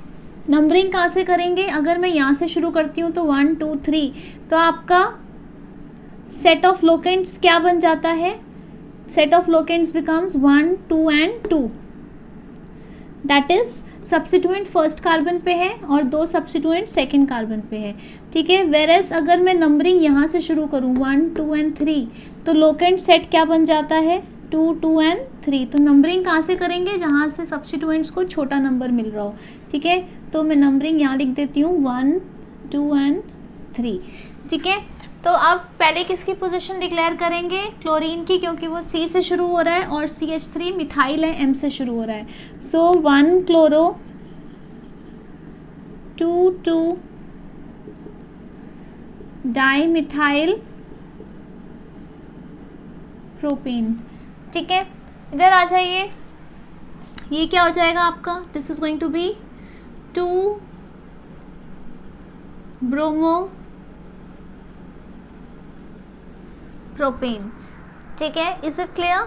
नंबरिंग कहाँ से करेंगे, अगर मैं यहाँ से शुरू करती हूँ तो 1 2 3, तो आपका सेट ऑफ लोकेंट्स क्या बन जाता है, set of locants becomes 1 2 and 2, that is substituent first carbon पे है और 2 सब्स्टिट्यूएंट सेकेंड कार्बन पे है, ठीक है। वेरएस अगर मैं नंबरिंग यहाँ से शुरू करूँ 1 2 एंड 3, तो लोकेंट सेट क्या बन जाता है, 2 2 एंड 3। तो नंबरिंग कहाँ से करेंगे, जहाँ से सब्स्टिट्यूएंट्स को छोटा नंबर मिल रहा हो, ठीक है। तो मैं नंबरिंग यहाँ लिख देती हूँ 1 2 एंड 3, ठीक है। तो अब पहले किसकी पोजीशन डिक्लेयर करेंगे, क्लोरीन की, क्योंकि वो C से शुरू हो रहा है और CH3 मिथाइल है, M से शुरू हो रहा है। सो 1 क्लोरो 2 2 डाई मिथाइल प्रोपेन, ठीक है। इधर आ जाइए, ये क्या हो जाएगा आपका, this is going to be 2 bromo propane, ठीक है। Is it clear,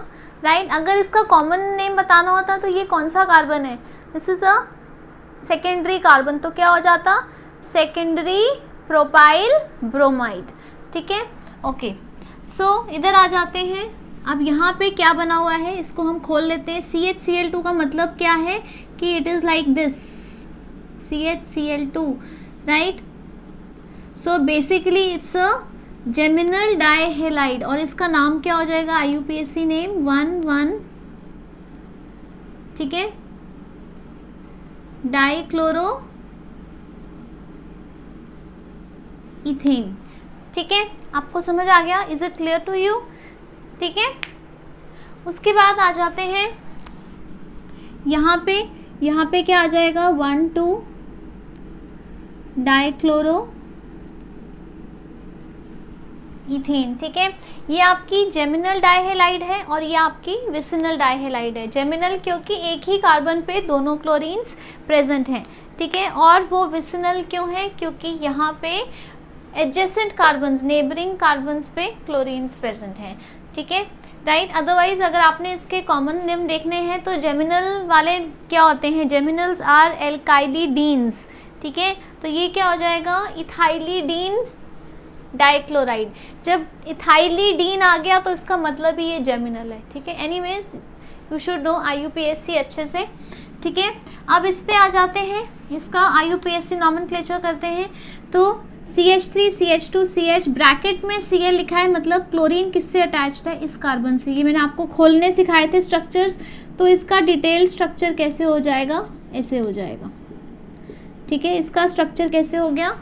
right. अगर इसका कॉमन नेम बताना होता तो ये कौन सा कार्बन है, this is a secondary carbon, तो क्या हो जाता, सेकेंडरी प्रोपाइल ब्रोमाइड, ठीक है, ओके। सो इधर आ जाते हैं, अब यहाँ पे क्या बना हुआ है, इसको हम खोल लेते हैं। CHCl2 का मतलब क्या है कि it is like this, CHCl2, right. So basically it's a geminal dihalide, और इसका नाम क्या हो जाएगा, IUPAC नेम 1,1, ठीक है, डाइक्लोरो इथेन, ठीक है। आपको समझ आ गया, is it clear to you, ठीक है। उसके बाद आ जाते हैं यहाँ पे क्या आ जाएगा, 1 2 डाइक्लोरो इथेन। ठीक है, ये आपकी जेमिनल डाइहेलाइड है और ये आपकी विसिनल डाइहेलाइड है। जेमिनल क्योंकि एक ही कार्बन पे दोनों क्लोरीन्स प्रेजेंट हैं। ठीक है, और वो विसिनल क्यों है, क्योंकि यहाँ पे एडजेसेंट कार्बन्स, नेबरिंग कार्बन्स पे क्लोरीन्स प्रेजेंट हैं। ठीक है, राइट। अदरवाइज अगर आपने इसके कॉमन नेम देखने हैं तो जेमिनल वाले क्या होते हैं, जेमिनल्स आर एल्काइलिडीन्स। ठीक है, तो ये क्या हो जाएगा, इथाइलिडीन डाइक्लोराइड। जब इथाइलिडीन आ गया तो इसका मतलब ही ये जेमिनल है। ठीक है, anyways you should no IUPAC अच्छे से। ठीक है, अब इस पे आ जाते हैं, इसका IUPAC नॉमेनक्लेचर करते हैं। तो CH3 CH2 CH ब्रैकेट में Cl लिखा है, मतलब क्लोरीन किससे अटैच्ड है, इस कार्बन से। ये मैंने आपको खोलने सिखाए थे स्ट्रक्चर्स, तो इसका डिटेल स्ट्रक्चर कैसे हो जाएगा, ऐसे हो जाएगा। ठीक है, इसका स्ट्रक्चर कैसे हो गया,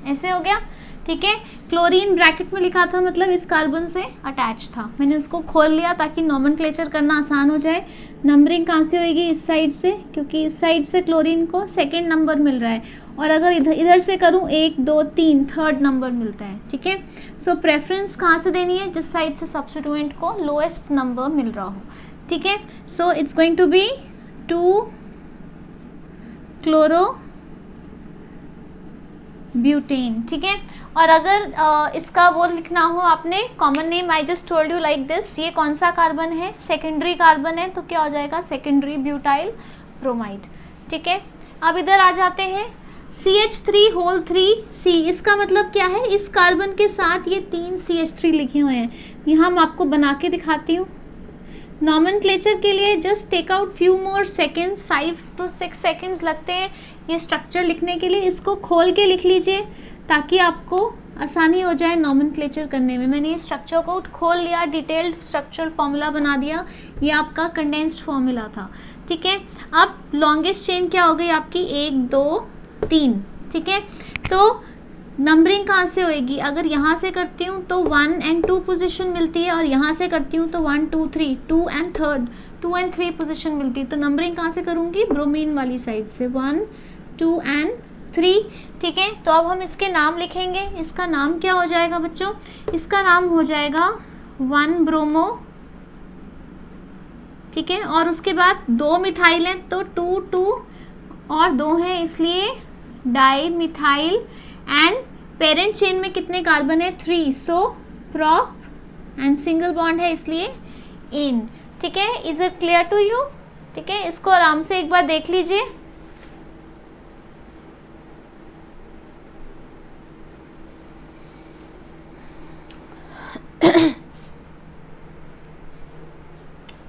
ऐसे हो गया। ठीक है, क्लोरीन ब्रैकेट में लिखा था मतलब इस कार्बन से अटैच था। मैंने उसको खोल लिया ताकि नॉमेनक्लेचर करना आसान हो जाए। नंबरिंग कहाँ से होएगी, इस साइड से, क्योंकि इस साइड से क्लोरीन को सेकंड नंबर मिल रहा है, और अगर इधर से करूँ 1 2 3 थर्ड नंबर मिलता है। ठीक है, सो प्रेफरेंस कहाँ से देनी है, जिस साइड से सब्स्टिट्यूएंट को लोएस्ट नंबर मिल रहा हो। ठीक है, so it's going to be 2 chloro butane. ठीक है, और अगर इसका वो लिखना हो आपने common name, I just told you like this, ये कौन सा कार्बन है, सेकेंडरी कार्बन है, तो क्या हो जाएगा, सेकेंडरी ब्यूटाइल ब्रोमाइड। ठीक है, अब इधर आ जाते हैं CH3 C। इसका मतलब क्या है, इस कार्बन के साथ ये 3 CH3 लिखे हुए हैं। यहाँ मैं आपको बना के दिखाती हूँ। नॉमेनक्लेचर के लिए just take out few more seconds, 5 to 6 seconds लगते हैं ये स्ट्रक्चर लिखने के लिए। इसको खोल के लिख लीजिए ताकि आपको आसानी हो जाए नॉमेनक्लेचर करने में। मैंने ये स्ट्रक्चर को खोल लिया, डिटेल्ड स्ट्रक्चरल फॉर्मूला बना दिया, ये आपका कंडेंस्ड फॉर्मूला था। ठीक है, अब लॉन्गेस्ट चेन क्या हो गई आपकी, 1 2 3। ठीक है, तो नंबरिंग कहाँ से होएगी, अगर यहाँ से करती हूँ तो 1 and 2 पोजीशन मिलती है, और यहाँ से करती हूँ तो 1 2 3 2 and 3 पोजीशन मिलती है। तो नंबरिंग कहाँ से करूँगी, ब्रोमीन वाली साइड से, 1 2 and 3। ठीक है, तो अब हम इसके नाम लिखेंगे। इसका नाम क्या हो जाएगा बच्चों, इसका नाम हो जाएगा 1 ब्रोमो। ठीक है, और उसके बाद 2 मिथाइल है तो 2 2 और 2 है, इसलिए di methyl. And parent chain में कितने कार्बन है, 3, so prop, and single bond है इसलिए इन। ठीक है, is it clear to you. ठीक है, इसको आराम से एक बार देख लीजिए।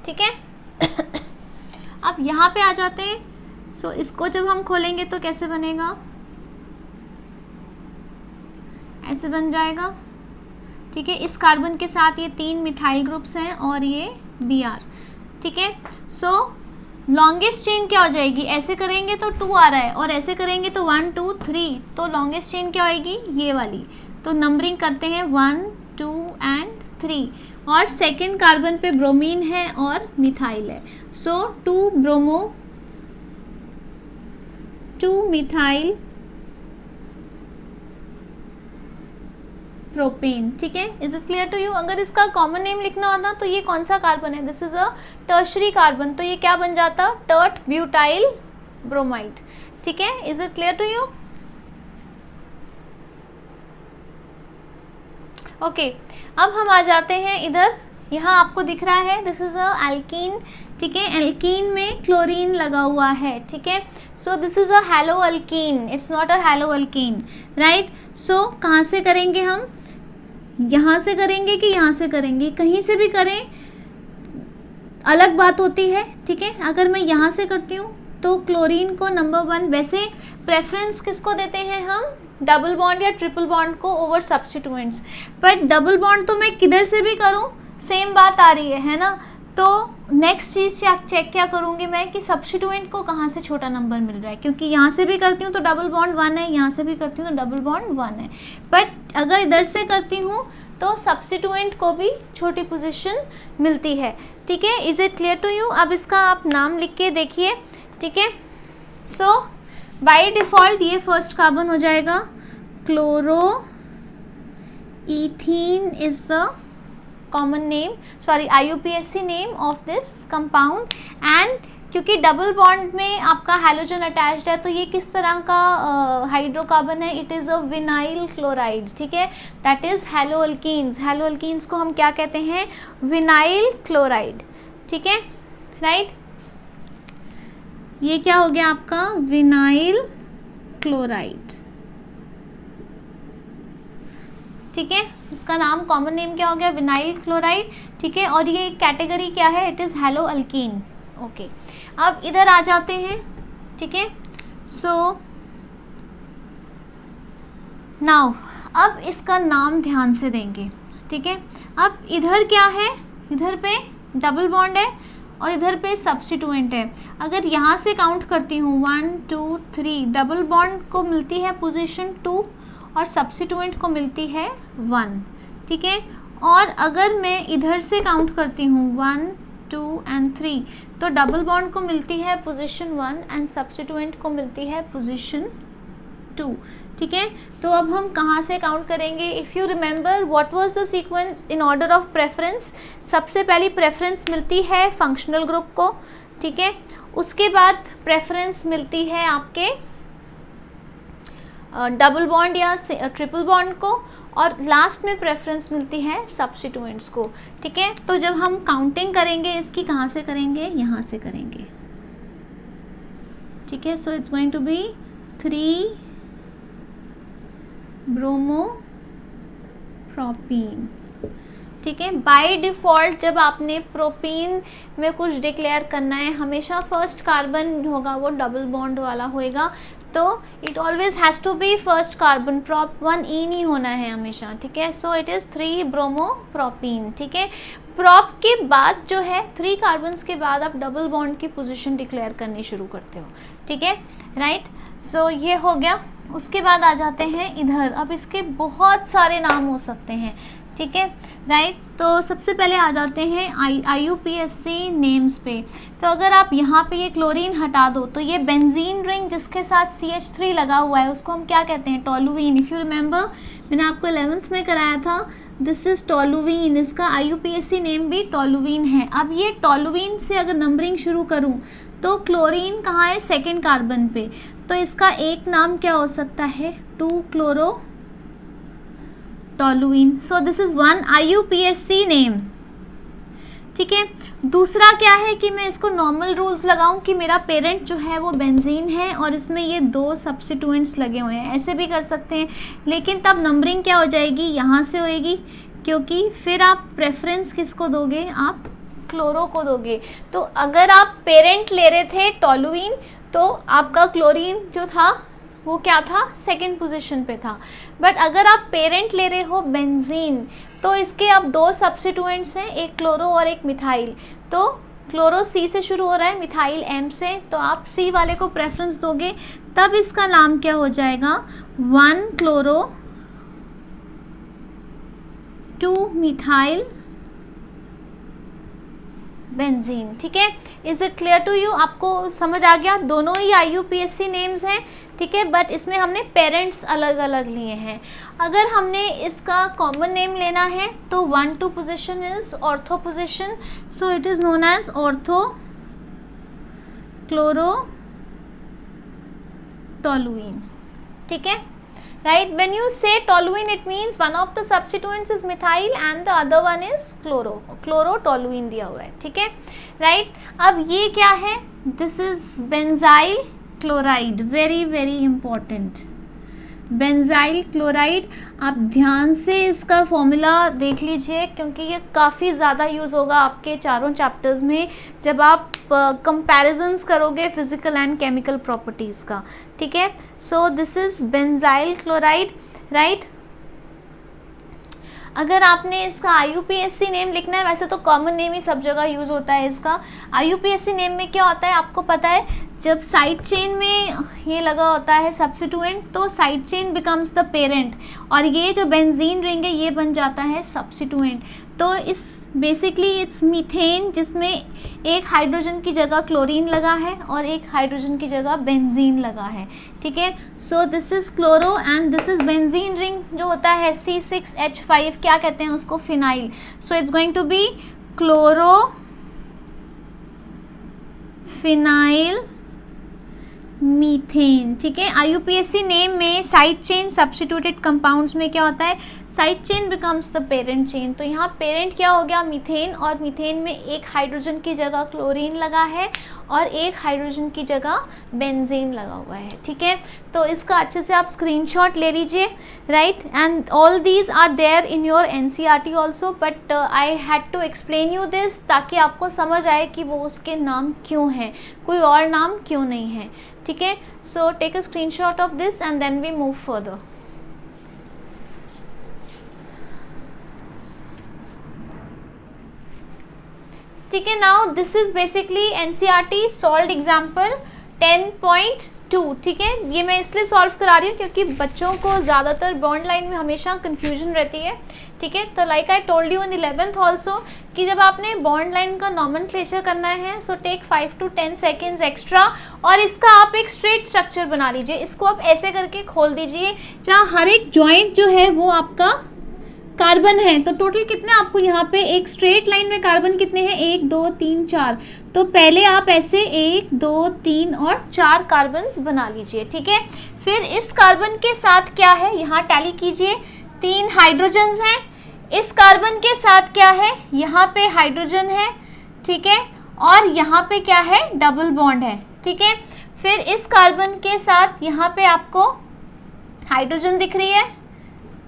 ठीक है, अब यहाँ पे आ जाते हैं। सो इसको जब हम खोलेंगे तो कैसे बनेगा, ऐसे बन जाएगा। ठीक है, इस कार्बन के साथ ये 3 मिथाइल ग्रुप्स हैं और ये Br। ठीक है, सो लॉन्गेस्ट चेन क्या हो जाएगी, ऐसे करेंगे तो 2 आ रहा है और ऐसे करेंगे तो 1 2 3, तो लॉन्गेस्ट चेन क्या होएगी, ये वाली। तो नंबरिंग करते हैं 1 2 and 3, और सेकेंड कार्बन पे ब्रोमीन है और मिथाइल है, सो 2 ब्रोमो 2 मिथाइल प्रोपेन। ठीक है, is it clear to you. अगर इसका कॉमन नेम लिखना होता तो ये कौन सा कार्बन है, this is a tertiary carbon, तो ये क्या बन जाता, टर्ट ब्यूटाइल ब्रोमाइड। ठीक है, is it clear to you. Okay, अब हम आ जाते हैं इधर, यहाँ आपको दिख रहा है दिस इज अ एल्कीन। ठीक है, एल्कीन में क्लोरीन लगा हुआ है। ठीक है, so this is a halo alkene, it's not a halo alkene, right. So कहाँ से करेंगे हम, यहाँ से करेंगे कि यहाँ से करेंगे, कहीं से भी करें अलग बात होती है। ठीक है, अगर मैं यहाँ से करती हूँ तो क्लोरीन को नंबर 1, वैसे प्रेफरेंस किसको देते हैं हम, डबल बॉन्ड या ट्रिपल बॉन्ड को over substituents, but double bond तो मैं किधर से भी करूं सेम बात आ रही है ना। तो नेक्स्ट चीज़ चेक क्या करूंगी मैं कि सब्स्टिट्यूएंट को कहाँ से छोटा नंबर मिल रहा है, क्योंकि यहाँ से भी करती हूँ तो डबल बॉन्ड 1 है, यहाँ से भी करती हूँ तो डबल बॉन्ड 1 है, बट अगर इधर से करती हूँ तो सब्स्टिट्यूएंट को भी छोटी पोजीशन मिलती है। ठीक है, is it clear to you. अब इसका आप नाम लिख के देखिए। ठीक है, सो बाय डिफ़ॉल्ट ये फर्स्ट कार्बन हो जाएगा, chloro ethene is the common name, sorry IUPAC name of this compound. And क्योंकि डबल बॉन्ड में आपका हैलोजन अटैच्ड है तो ये किस तरह का हाइड्रोकार्बन है, it is a vinyl chloride, ठीक है, दैट इज़ हैलोअल्कीन्स। हैलोअल्कीन्स को हम क्या कहते हैं, विनाइल क्लोराइड, ठीक है, राइट। ये क्या हो गया आपका, विनाइल क्लोराइड, ठीक है, इसका नाम कॉमन नेम क्या हो गया, विनाइल क्लोराइड, ठीक है। और ये कैटेगरी क्या है, इट इज़ हैलोअल्कीन, ओके। अब इधर आ जाते हैं, ठीक है। सो नाउ अब इसका नाम ध्यान से देंगे, ठीक है। अब इधर क्या है, इधर पे डबल बॉन्ड है और इधर पे सब्स्टिट्यूएंट है। अगर यहाँ से काउंट करती हूँ 1 2 3, डबल बॉन्ड को मिलती है पोजीशन 2 और सब्स्टिट्यूएंट को मिलती है 1, ठीक है। और अगर मैं इधर से काउंट करती हूँ 1 2 एंड 3, तो डबल बॉन्ड को मिलती है पोजीशन 1 एंड सब्स्टिट्यूएंट को मिलती है पोजीशन 2, ठीक है। तो अब हम कहाँ से काउंट करेंगे, if you remember what was the sequence in order of preference, सबसे पहली प्रेफरेंस मिलती है फंक्शनल ग्रुप को, ठीक है, उसके बाद प्रेफरेंस मिलती है आपके डबल बॉन्ड या ट्रिपल बॉन्ड को, और लास्ट में प्रेफरेंस मिलती है सब्स्टिट्यूएंट्स को, ठीक है। तो जब हम काउंटिंग करेंगे इसकी, कहाँ से करेंगे, यहाँ से करेंगे, ठीक है। So it's going to be 3 bromo propene, ठीक है। बाय डिफ़ॉल्ट जब आपने प्रोपीन में कुछ डिक्लेयर करना है, हमेशा फर्स्ट कार्बन होगा वो डबल बॉन्ड वाला होएगा, तो it always has to be first carbon, prop 1 e नहीं होना है हमेशा, ठीक है। So it is 3 bromo propene, ठीक है। प्रॉप के बाद जो है 3 कार्बन्स के बाद आप डबल बॉन्ड की पोजीशन डिक्लेयर करनी शुरू करते हो, ठीक है, राइट। सो ये हो गया। उसके बाद आ जाते हैं इधर, अब इसके बहुत सारे नाम हो सकते हैं, ठीक है, राइट। तो सबसे पहले आ जाते हैं IUPAC नेम्स पे। तो अगर आप यहाँ पे ये क्लोरीन हटा दो तो ये बेंजीन रिंग जिसके साथ CH3 लगा हुआ है उसको हम क्या कहते हैं, टोलुवीन। इफ़ यू रिमेंबर मैंने आपको 11th में कराया था, दिस इज़ टोलुवीन, इसका IUPAC नेम भी टोलुवीन है। अब ये टोलुवीन से अगर नंबरिंग शुरू करूँ तो क्लोरीन कहाँ है, सेकेंड कार्बन पे, तो इसका एक नाम क्या हो सकता है, 2 chloro toluene. So this is 1 IUPAC name, ठीक है। दूसरा क्या है कि मैं इसको नॉर्मल रूल्स लगाऊं कि मेरा पेरेंट जो है वो बेंजीन है और इसमें ये 2 सब्स्टिट्यूएंट्स लगे हुए हैं, ऐसे भी कर सकते हैं, लेकिन तब नंबरिंग क्या हो जाएगी, यहाँ से होएगी, क्योंकि फिर आप प्रेफरेंस किसको दोगे, आप क्लोरो को दोगे। तो अगर आप पेरेंट ले रहे थे टोलुइन तो आपका क्लोरीन जो था वो क्या था, सेकेंड पोजीशन पे था। बट अगर आप पेरेंट ले रहे हो बेंजीन तो इसके अब 2 सब्स्टिट्यूएंट्स हैं, एक क्लोरो और एक मिथाइल। तो क्लोरो C से शुरू हो रहा है, मिथाइल M से, तो आप C वाले को प्रेफरेंस दोगे, तब इसका नाम क्या हो जाएगा, 1 क्लोरो 2 मिथाइल बेंजीन, ठीक है। Is it clear to you, आपको समझ आ गया, दोनों ही IUPAC नेम्स हैं, ठीक है, बट इसमें हमने पेरेंट्स अलग अलग लिए हैं। अगर हमने इसका कॉमन नेम लेना है तो 1 2 position is ortho position, so it is known as ortho chloro toluene, ठीक है, right? When you say toluene, it means one of the substituents is methyl and the other one is chlorotoluene दिया हुआ है, ठीक है, right? अब ये क्या है, this is benzyl chloride, very very important, benzyl chloride. आप ध्यान से इसका फॉर्मूला देख लीजिए क्योंकि ये काफ़ी ज़्यादा यूज़ होगा आपके चारों चैप्टर्स में जब आप कंपैरिजन्स करोगे फिजिकल एंड केमिकल प्रॉपर्टीज़ का, ठीक है। So this is benzyl chloride, right. अगर आपने इसका IUPAC नेम लिखना है, वैसे तो कॉमन नेम ही सब जगह यूज़ होता है इसका। IUPAC नेम में क्या होता है आपको पता है, जब साइड चेन में ये लगा होता है सब्स्टिट्यूएंट तो side chain becomes the parent, और ये जो बेंजीन रिंग है ये बन जाता है सब्स्टिट्यूएंट। तो इस बेसिकली इट्स मीथेन, जिसमें एक हाइड्रोजन की जगह क्लोरीन लगा है और एक हाइड्रोजन की जगह बेंजीन लगा है, ठीक है। So this is chloro and this is benzene ring जो होता है C6H5, क्या कहते हैं उसको, phenyl. So it's going to be chloro phenyl methane, ठीक है। IUPAC नेम में साइड चेन सब्स्टिट्यूटेड कंपाउंड्स में क्या होता है, side chain becomes the parent chain. तो यहाँ पेरेंट क्या हो गया, मीथेन, और मीथेन में एक हाइड्रोजन की जगह क्लोरीन लगा है और एक हाइड्रोजन की जगह बेंजीन लगा हुआ है, ठीक है। तो इसका अच्छे से आप स्क्रीनशॉट ले लीजिए, right. And all these are there in your NCERT also, but I had to explain you this ताकि आपको समझ आए कि वो उसके नाम क्यों हैं, कोई और नाम क्यों नहीं है, ठीक है। So take a screenshot of this and then we move further. ठीक है, now this is basically NCERT solved example 10.2, ठीक है। ये मैं इसलिए सॉल्व करा रही हूँ क्योंकि बच्चों को ज़्यादातर बॉन्ड लाइन में हमेशा कंफ्यूजन रहती है, ठीक है। तो like I told you in 11th also कि जब आपने बॉन्ड लाइन का नॉमेनक्लेचर करना है so take 5 to 10 seconds extra, और इसका आप एक स्ट्रेट स्ट्रक्चर बना लीजिए। इसको आप ऐसे करके खोल दीजिए जहाँ हर एक जॉइंट जो है वो आपका कार्बन है। तो टोटल कितने आपको यहाँ पे एक स्ट्रेट लाइन में कार्बन कितने हैं, 1 2 3 4। तो पहले आप ऐसे 1 2 3 और 4 कार्बन्स बना लीजिए, ठीक है। फिर इस कार्बन के साथ क्या है, यहाँ टैली कीजिए, 3 हाइड्रोजन्स हैं। इस कार्बन के साथ क्या है, यहाँ पे हाइड्रोजन है, ठीक है, और यहाँ पे क्या है, डबल बॉन्ड है, ठीक है। फिर इस कार्बन के साथ यहाँ पे आपको हाइड्रोजन दिख रही है,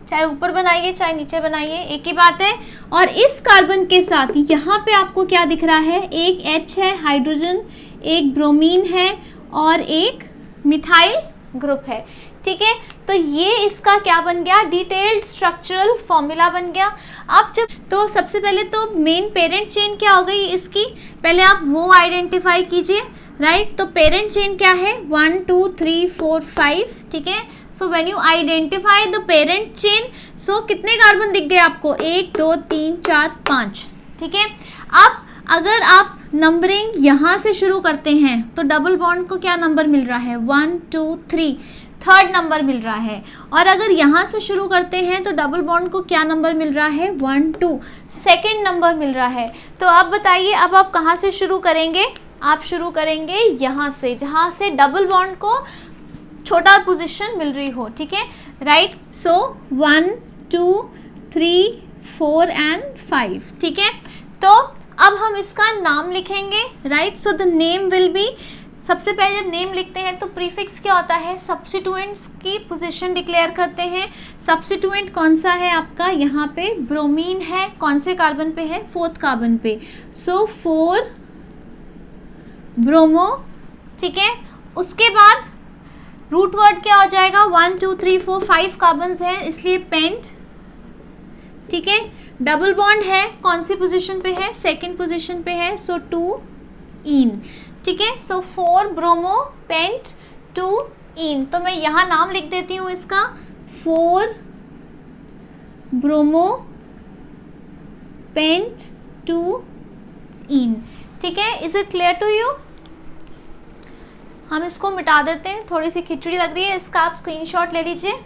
चाहे ऊपर बनाइए चाहे नीचे बनाइए एक ही बात है। और इस कार्बन के साथ यहाँ पे आपको क्या दिख रहा है, एक H है हाइड्रोजन, एक ब्रोमीन है और एक मिथाइल ग्रुप है, ठीक है। तो ये इसका क्या बन गया, डिटेल्ड स्ट्रक्चरल फॉर्मूला बन गया। अब जब तो सबसे पहले तो मेन पेरेंट चेन क्या हो गई इसकी, पहले आप वो आइडेंटिफाई कीजिए, राइट। तो पेरेंट चेन क्या है, 1 2 3 4 5, ठीक है। So when you identify the parent chain, so कितने कार्बन दिख गए आपको, 1 2 3 4 5, ठीक है। अब अगर आप नंबरिंग यहाँ से शुरू करते हैं तो डबल बॉन्ड को क्या नंबर मिल रहा है, 1 2 3, थर्ड नंबर मिल रहा है। और अगर यहाँ से शुरू करते हैं तो डबल बॉन्ड को क्या नंबर मिल रहा है, 1 2, सेकेंड नंबर मिल रहा है। तो आप बताइए अब आप कहाँ से शुरू करेंगे, आप शुरू करेंगे यहाँ से, जहाँ से डबल बॉन्ड को छोटा पोजीशन मिल रही हो, ठीक है, राइट। सो 1 2 3 4 एंड 5, ठीक है। तो अब हम इसका नाम लिखेंगे, right. So the name will be, सबसे पहले जब नेम लिखते हैं तो प्रीफिक्स क्या होता है, सब्स्टिट्यूएंट्स की पोजीशन डिक्लेयर करते हैं। सब्स्टिट्यूएंट कौन सा है आपका, यहाँ पे ब्रोमीन है, कौन से कार्बन पे है, 4th कार्बन पे। सो 4 ब्रोमो, ठीक है। उसके बाद रूट वर्ड क्या हो जाएगा, 1 2 3 4 5 कार्बन है इसलिए पेंट, ठीक है। डबल बॉन्ड है, कौन सी पोजीशन पे है, सेकेंड पोजीशन पे है, सो 2 इन, ठीक है। सो 4 ब्रोमो पेंट 2 इन। तो मैं यहाँ नाम लिख देती हूँ इसका, 4 ब्रोमो पेंट 2 इन, ठीक है। Is it clear to you. हम इसको मिटा देते हैं, थोड़ी सी खिचड़ी लग रही है, इसका आप स्क्रीनशॉट ले लीजिए।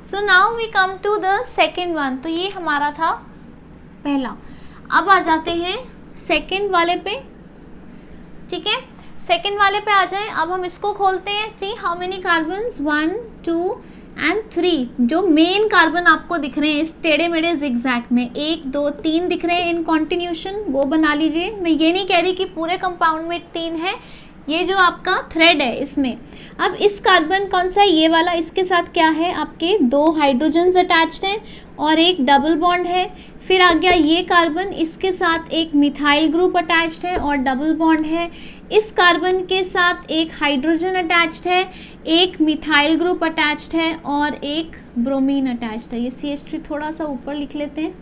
So now we come to the second one. तो ये हमारा था पहला। अब आ जाते हैं सेकेंड वाले पे, ठीक है। सेकेंड वाले पे आ जाएं। अब हम इसको खोलते हैं, see how many carbons, 1 2 and 3। जो मेन कार्बन आपको दिख रहे हैं इस टेढ़े मेढ़े जिगजैग में, 1 2 3 दिख रहे हैं इन कॉन्टिन्यूशन, वो बना लीजिए। मैं ये नहीं कह रही कि पूरे कंपाउंड में 3 है, ये जो आपका थ्रेड है इसमें। अब इस कार्बन कौन सा है, ये वाला, इसके साथ क्या है, आपके 2 हाइड्रोजन्स अटैच्ड हैं और एक डबल बॉन्ड है। फिर आ गया ये कार्बन, इसके साथ एक मिथाइल ग्रुप अटैच्ड है और डबल बॉन्ड है। इस कार्बन के साथ एक हाइड्रोजन अटैच्ड है, एक मिथाइल ग्रुप अटैच्ड है और एक ब्रोमीन अटैच्ड है। ये CH3 थोड़ा सा ऊपर लिख लेते हैं,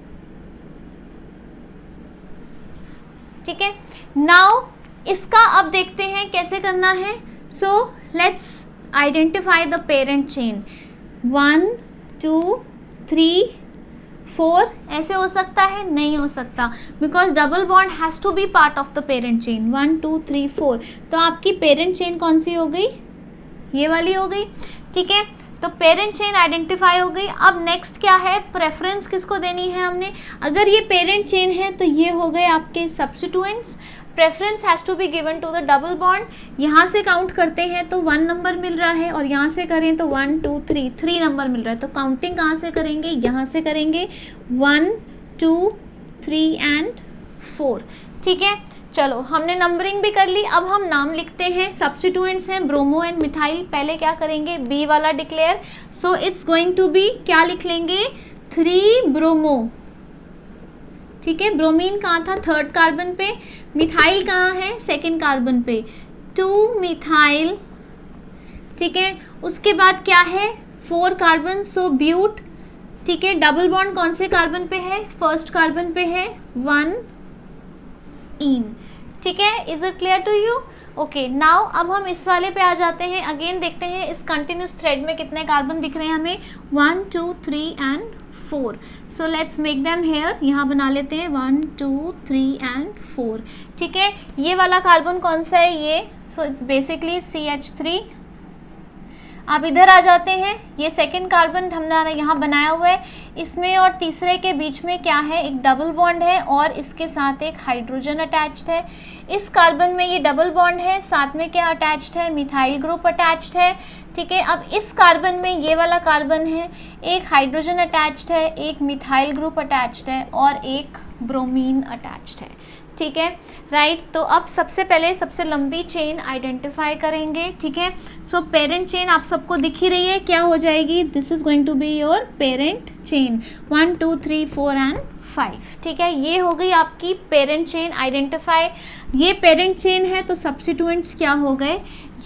ठीक है। नाउ इसका अब देखते हैं कैसे करना है। So let's identify the parent chain. 1 2 3 4 ऐसे हो सकता है? नहीं हो सकता, because double bond has to be part of the parent chain. 1 2 3 4, तो आपकी पेरेंट चेन कौन सी हो गई? ये वाली हो गई, ठीक है। तो पेरेंट चेन आइडेंटिफाई हो गई। अब नेक्स्ट क्या है? प्रेफरेंस किसको देनी है हमने? अगर ये पेरेंट चेन है तो ये हो गए आपके substituents. Preference has to be given to the double bond. यहाँ से काउंट करते हैं तो 1 नंबर मिल रहा है और यहाँ से करें तो 1 2 3 नंबर मिल रहा है। तो काउंटिंग कहाँ से करेंगे? यहाँ से करेंगे 1 2 3 एंड 4, ठीक है। चलो हमने नंबरिंग भी कर ली। अब हम नाम लिखते हैं। सब्स्टिट्यूएंट्स हैं ब्रोमो एंड मिथाइल। पहले क्या करेंगे? बी वाला declare. So it's going to be, क्या लिख लेंगे? 3 ब्रोमो, ठीक है। ब्रोमीन कहाँ था? 3rd कार्बन पे। मिथाइल कहाँ है? 2nd कार्बन पे। 2 मिथाइल, ठीक है। उसके बाद क्या है? 4 कार्बन, सो ब्यूट, ठीक है। डबल बॉन्ड कौन से कार्बन पे है? 1st कार्बन पे है। 1 इन, ठीक है। Is it clear to you? Okay, now अब हम इस वाले पे आ जाते हैं। अगेन देखते हैं इस कंटिन्यूस थ्रेड में कितने कार्बन दिख रहे हैं हमें। 1 2 3 and 4। So let's make them here. यहाँ बना लेते हैं 1 2 3 एंड 4, ठीक है। ये वाला कार्बन कौन सा है? ये। So it's basically CH3। अब इधर आ जाते हैं। ये 2nd कार्बन हमने यहाँ बनाया हुआ है। इसमें और तीसरे के बीच में क्या है? एक डबल बॉन्ड है और इसके साथ एक हाइड्रोजन अटैच्ड है। इस कार्बन में ये डबल बॉन्ड है, साथ में क्या अटैच्ड है? मिथाइल ग्रुप अटैच्ड है, ठीक है। अब इस कार्बन में ये वाला कार्बन है, एक हाइड्रोजन अटैच्ड है, एक मिथाइल ग्रुप अटैच्ड है और एक ब्रोमीन अटैच्ड है, ठीक है, राइट। तो अब सबसे पहले सबसे लंबी चेन आइडेंटिफाई करेंगे, ठीक है। सो पेरेंट चेन आप सबको दिख ही रही है, क्या हो जाएगी? This is going to be your parent chain. 1 2 3 4 and 5, ठीक है। ये हो गई आपकी पेरेंट चेन आइडेंटिफाई। ये पेरेंट चेन है तो सब्स्टिट्यूएंट्स क्या हो गए?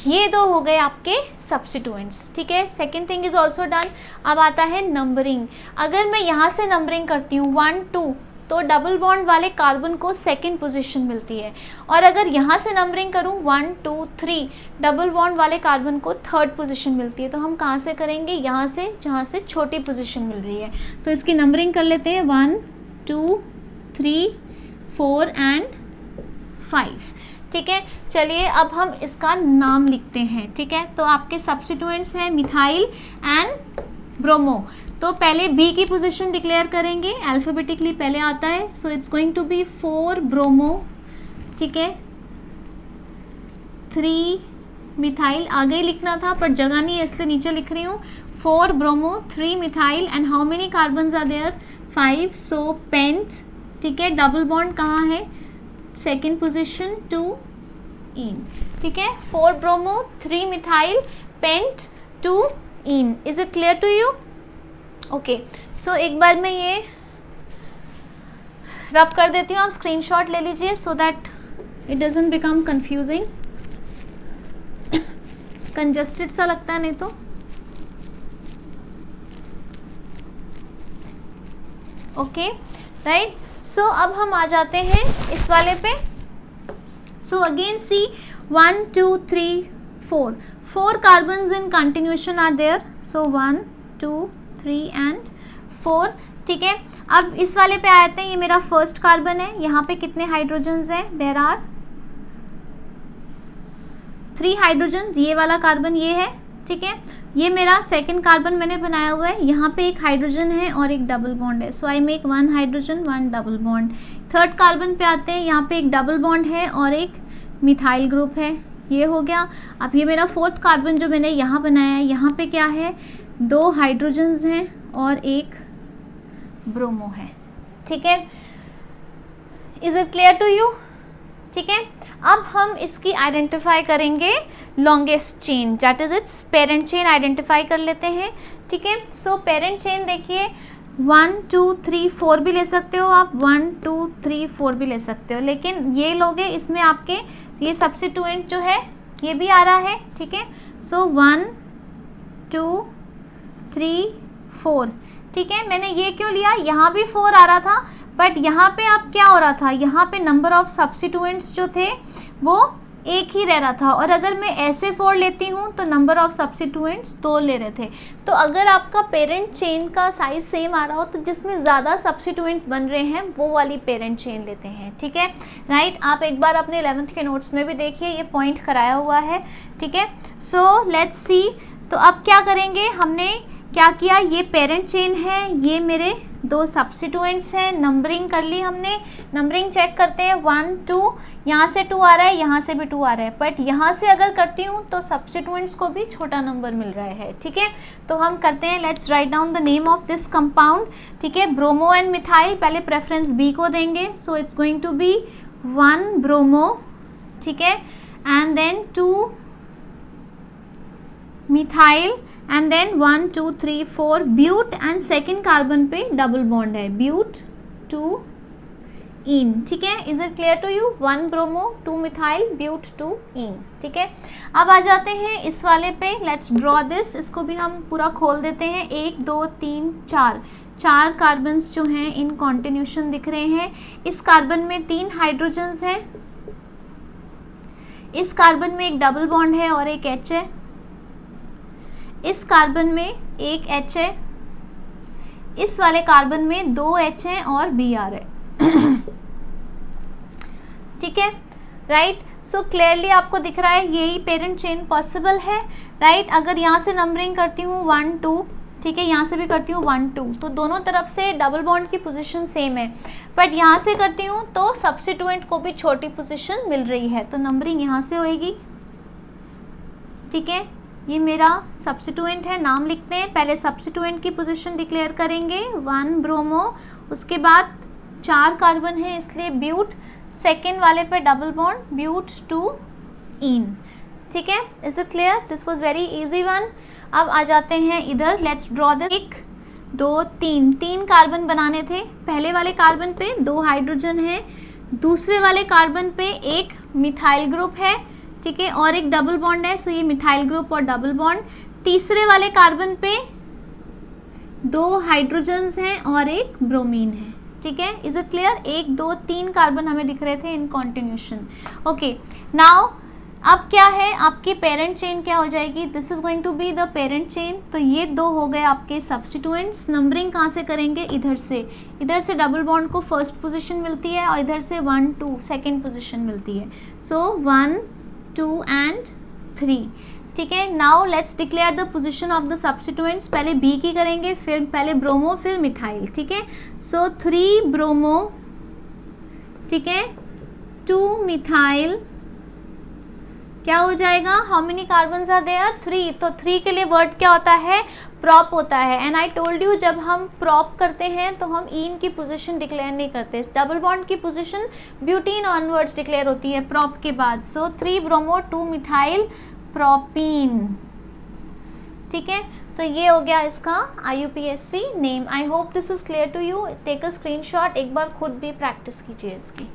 ये 2 हो गए आपके सब्स्टिट्यूएंट्स, ठीक है। Second thing is also done. अब आता है नंबरिंग। अगर मैं यहाँ से नंबरिंग करती हूँ 1 2, तो डबल बॉन्ड वाले कार्बन को 2nd पोजीशन मिलती है। और अगर यहाँ से नंबरिंग करूँ 1 2 3, डबल बॉन्ड वाले कार्बन को 3rd पोजीशन मिलती है। तो हम कहाँ से करेंगे? यहाँ से, जहाँ से छोटी पोजीशन मिल रही है। तो इसकी नंबरिंग कर लेते हैं 1 2 3 4 एंड 5, ठीक है। चलिए अब हम इसका नाम लिखते हैं, ठीक है। तो आपके सब्स्टिट्यूएंट्स हैं मिथाइल एंड ब्रोमो। तो पहले बी की पोजीशन डिक्लेयर करेंगे, अल्फ़ाबेटिकली पहले आता है। So it's going to be 4 bromo, ठीक है। 3 मिथाइल, आगे ही लिखना था पर जगह नहीं है इसलिए नीचे लिख रही हूँ। 4 bromo 3 methyl and how many carbons are there? 5। So pent, ठीक है। डबल बॉन्ड कहाँ है? 2nd पोजीशन, 2 इन, ठीक है। 4 bromo 3 methyl pent 2 ene. Is it clear to you? Okay, so एक बार मैं ये रब कर देती हूँ, आप स्क्रीनशॉट ले लीजिए so that it doesn't become confusing. Congested सा लगता है नहीं तो। Okay, right. सो अब हम आ जाते हैं इस वाले पे। So again C 1 2 3 4 carbons in continuation are there. So 1 2 3 and 4, ठीक है। अब इस वाले पे आते हैं। ये मेरा 1st कार्बन है। यहाँ पे कितने हाइड्रोजन्स हैं? There are 3 hydrogens. ये वाला कार्बन ये है, ठीक है। ये मेरा 2nd कार्बन मैंने बनाया हुआ है। यहाँ पे एक हाइड्रोजन है और एक डबल बॉन्ड है। So I make 1 hydrogen 1 double bond. 3rd carbon पे आते हैं। यहाँ पे एक डबल बॉन्ड है और एक मिथाइल ग्रुप है। ये हो गया। अब ये मेरा 4th कार्बन जो मैंने यहाँ बनाया है, यहाँ पे क्या है? 2 हाइड्रोजन्स हैं और एक ब्रोमो है, ठीक है। Is it clear to you? ठीक है। अब हम इसकी आइडेंटिफाई करेंगे longest chain, that is its parent chain identify कर लेते हैं, ठीक है। सो पेरेंट चेन देखिए 1 2 3 4 भी ले सकते हो आप, 1 2 3 4 भी ले सकते हो, लेकिन ये लोगे इसमें आपके ये सब्स्टिट्यूएंट जो है ये भी आ रहा है, ठीक है। सो 1 2 3 4, ठीक है। मैंने ये क्यों लिया, यहाँ भी 4 आ रहा था, बट यहाँ पे अब क्या हो रहा था, यहाँ पे नंबर ऑफ सब्स्टिट्यूएंट्स जो थे वो एक ही रह रहा था, और अगर मैं ऐसे 4 लेती हूँ तो नंबर ऑफ सब्स्टिट्यूएंट्स 2 ले रहे थे। तो अगर आपका पेरेंट चेन का साइज सेम आ रहा हो तो जिसमें ज़्यादा सब्स्टिट्यूएंट्स बन रहे हैं वो वाली पेरेंट चेन लेते हैं, ठीक है, राइट। आप एक बार अपने 11th के नोट्स में भी देखिए, ये पॉइंट कराया हुआ है, ठीक है। सो लेट्स सी, तो अब क्या करेंगे, हमने क्या किया, ये पेरेंट चेन है, ये मेरे 2 सब्स्टिट्यूएंट्स हैं, नंबरिंग कर ली हमने। नंबरिंग चेक करते हैं, 1 2, यहाँ से 2 आ रहा है, यहाँ से भी 2 आ रहा है, बट यहाँ से अगर करती हूँ तो सब्स्टिट्यूएंट्स को भी छोटा नंबर मिल रहा है, ठीक है। तो हम करते हैं, let's write down the name of this compound, ठीक है। ब्रोमो एंड मिथाइल, पहले प्रेफरेंस बी को देंगे, so it's going to be 1 bromo, ठीक है, and then 2 methyl, and then 1 2 3 4 but, and second carbon पे डबल बॉन्ड है, ब्यूट 2 इन, ठीक है। Is it clear to you, 1 bromo 2 methyl but 2 ene, ठीक है। अब आ जाते हैं इस वाले पे, लेट्स ड्रॉ दिस, इसको भी हम पूरा खोल देते हैं। 1 2 3 4 कार्बन्स जो हैं इन कॉन्टिन्यूशन दिख रहे हैं। इस कार्बन में 3 हाइड्रोजन्स हैं, इस कार्बन में एक डबल बॉन्ड है और एक एच है, इस कार्बन में एक H है, इस वाले कार्बन में 2 H हैं और Br है, ठीक है, राइट। सो क्लियरली आपको दिख रहा है यही पेरेंट चेन पॉसिबल है, राइट। अगर यहाँ से नंबरिंग करती हूँ 1 2, ठीक है, यहाँ से भी करती हूँ 1 2, तो दोनों तरफ से डबल बॉन्ड की पोजीशन सेम है, बट यहाँ से करती हूँ तो सब्स्टिट्यूएंट को भी छोटी पोजीशन मिल रही है, तो नंबरिंग यहाँ से होएगी, ठीक है। ये मेरा सब्स्टिट्यूएंट है, नाम लिखते हैं, पहले सब्स्टिट्यूएंट की पोजीशन डिक्लेयर करेंगे, 1 ब्रोमो, उसके बाद 4 कार्बन है इसलिए ब्यूट, सेकेंड वाले पे डबल बॉन्ड ब्यूट 2 इन, ठीक है। Is it clear, this was very easy one. अब आ जाते हैं इधर, लेट्स ड्रॉ दिस, 1 2 3 कार्बन बनाने थे, पहले वाले कार्बन पे 2 हाइड्रोजन है, दूसरे वाले कार्बन पे एक मिथाइल ग्रुप है, ठीक है, और एक डबल बॉन्ड है, सो ये मिथाइल ग्रुप और डबल बॉन्ड। तीसरे वाले कार्बन पे 2 हाइड्रोजन्स हैं और एक ब्रोमीन है, ठीक है। इज इट क्लियर, 1 2 3 कार्बन हमें दिख रहे थे इन कॉन्टिन्यूशन, ओके। नाउ अब क्या है, आपकी पेरेंट चेन क्या हो जाएगी, this is going to be the parent chain. तो ये 2 हो गए आपके सब्स्टिट्यूएंट्स। नंबरिंग कहाँ से करेंगे, इधर से डबल बॉन्ड को फर्स्ट पोजीशन मिलती है और इधर से 1 2 सेकेंड पोजीशन मिलती है, सो 1 2 and 3, ठीक है। Now let's declare the position of the substituents, पहले बी की करेंगे, फिर पहले ब्रोमो फिर मिथाइल, ठीक है। सो 3 ब्रोमो, ठीक है, 2 मिथाइल, क्या हो जाएगा, how many carbons are there, 3, तो 3 के लिए वर्ड क्या होता है, प्रॉप होता है। एंड आई टोल्ड यू, जब हम प्रॉप करते हैं तो हम इन की पोजीशन डिक्लेयर नहीं करते, डबल बॉन्ड की पोजीशन ब्यूटीन ऑनवर्ड्स डिक्लेयर होती है प्रॉप के बाद। सो 3 ब्रोमो 2 मिथाइल प्रोपीन, ठीक है। तो ये हो गया इसका IUPAC name. I hope this is clear to you. Take a screenshot, एक बार खुद भी प्रैक्टिस कीजिए इसकी।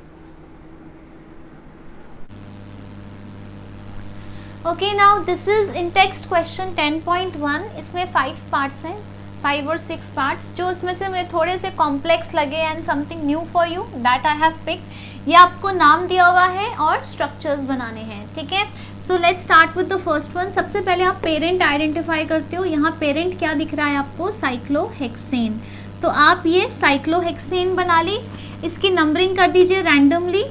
Okay, now this is in text question 10.1। इसमें 5 पार्ट्स हैं, 5 और 6 पार्ट्स, जो उसमें से मुझे थोड़े से कॉम्प्लेक्स लगे and something new for you that I have picked. ये आपको नाम दिया हुआ है और स्ट्रक्चर्स बनाने हैं, ठीक है। So let's start with the first one. सबसे पहले आप पेरेंट आइडेंटिफाई करते हो। यहाँ पेरेंट क्या दिख रहा है आपको, साइक्लोहेक्सेन। तो आप ये साइक्लोहेक्सेन बना ली, इसकी नंबरिंग कर दीजिए रैंडमली,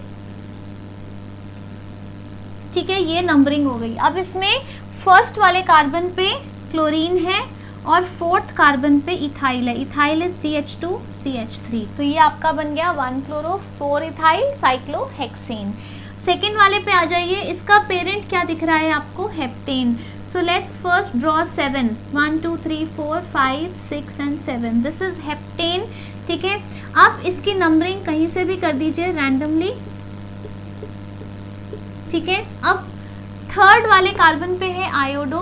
ठीक है, ये नंबरिंग हो गई। अब इसमें फर्स्ट वाले कार्बन पे क्लोरीन है और फोर्थ कार्बन पे इथाइल है। इथाइल इज CH2 CH3, तो ये आपका बन गया 1-chloro-4 इथाइल साइक्लोहेक्सेन। सेकेंड वाले पे आ जाइए, इसका पेरेंट क्या दिख रहा है आपको, heptane. So let's first draw 7, 1 2 3 4 5 6 and 7, this is heptane, ठीक है। आप इसकी नंबरिंग कहीं से भी कर दीजिए रैंडमली, ठीक है। अब थर्ड वाले कार्बन पे है आयोडो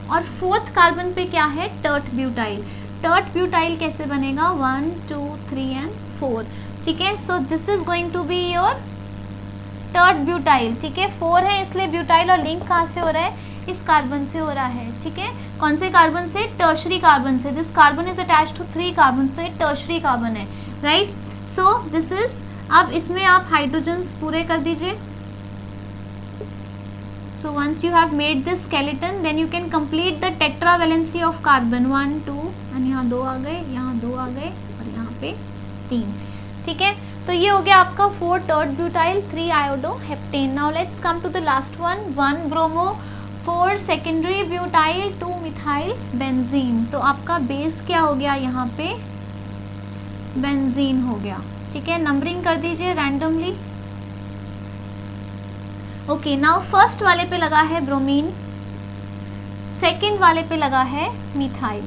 और फोर्थ कार्बन पे क्या है, टर्ट ब्यूटाइल। टर्ट ब्यूटाइल कैसे बनेगा, 1 2 3 एंड 4, ठीक है। So this is going to be your tert butyl, ठीक है। 4 है इसलिए ब्यूटाइल, और लिंक कहाँ से हो रहा है, इस कार्बन से हो रहा है, ठीक है। कौन से कार्बन से, टर्शरी कार्बन से। This carbon is attached to 3 carbon, तो ये टर्शरी कार्बन है, राइट। सो दिस इज, अब इसमें आप हाइड्रोजन्स पूरे कर दीजिए। So once you have made this skeleton, then you can complete the tetravalency of carbon, 1 2 और यहाँ 2 आ गए, यहाँ 2 आ गए और यहाँ पे 3, ठीक है। तो ये हो गया आपका 4 tert butyl, 3 iodo heptane. Now let's come to the last one, 1 bromo 4 secondary butyl 2 methyl benzene. तो आपका बेस क्या हो गया, यहाँ पे बेंजीन हो गया, ठीक है। नंबरिंग कर दीजिए रैंडमली। ओके, नाउ फर्स्ट वाले पे लगा है ब्रोमीन, सेकंड वाले पे लगा है मिथाइल,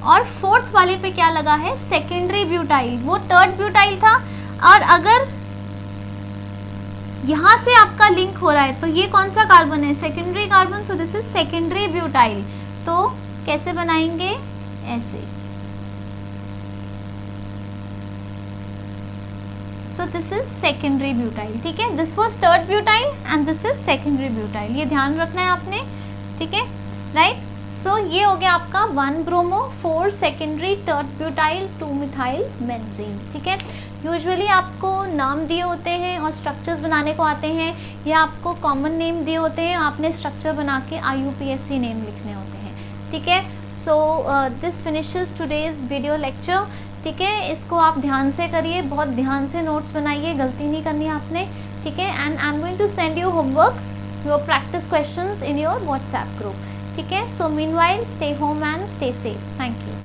और फोर्थ वाले पे क्या लगा है, सेकेंडरी ब्यूटाइल। वो टर्ट ब्यूटाइल था, और अगर यहां से आपका लिंक हो रहा है तो ये कौन सा कार्बन है, secondary carbon. So this is secondary butyl. तो कैसे बनाएंगे, ऐसे। सो दिस इज सेकेंडरी ब्यूटाइल, ठीक है। This was tert butyl and this is secondary butyl, ये ध्यान रखना है आपने, ठीक है, राइट। सो ये हो गया आपका 1 bromo 4 secondary tert butyl 2 methyl benzene, ठीक है। यूजुअली आपको नाम दिए होते हैं और स्ट्रक्चर्स बनाने को आते हैं, या आपको कॉमन नेम दिए होते हैं, आपने स्ट्रक्चर बना के IUPAC नेम लिखने होते हैं, ठीक है। So this finishes today's video lecture, ठीक है। इसको आप ध्यान से करिए, बहुत ध्यान से नोट्स बनाइए, गलती नहीं करनी आपने, ठीक है। And I am going to send you homework, your practice questions in your WhatsApp group, ठीक है। So meanwhile stay home and stay safe, thank you.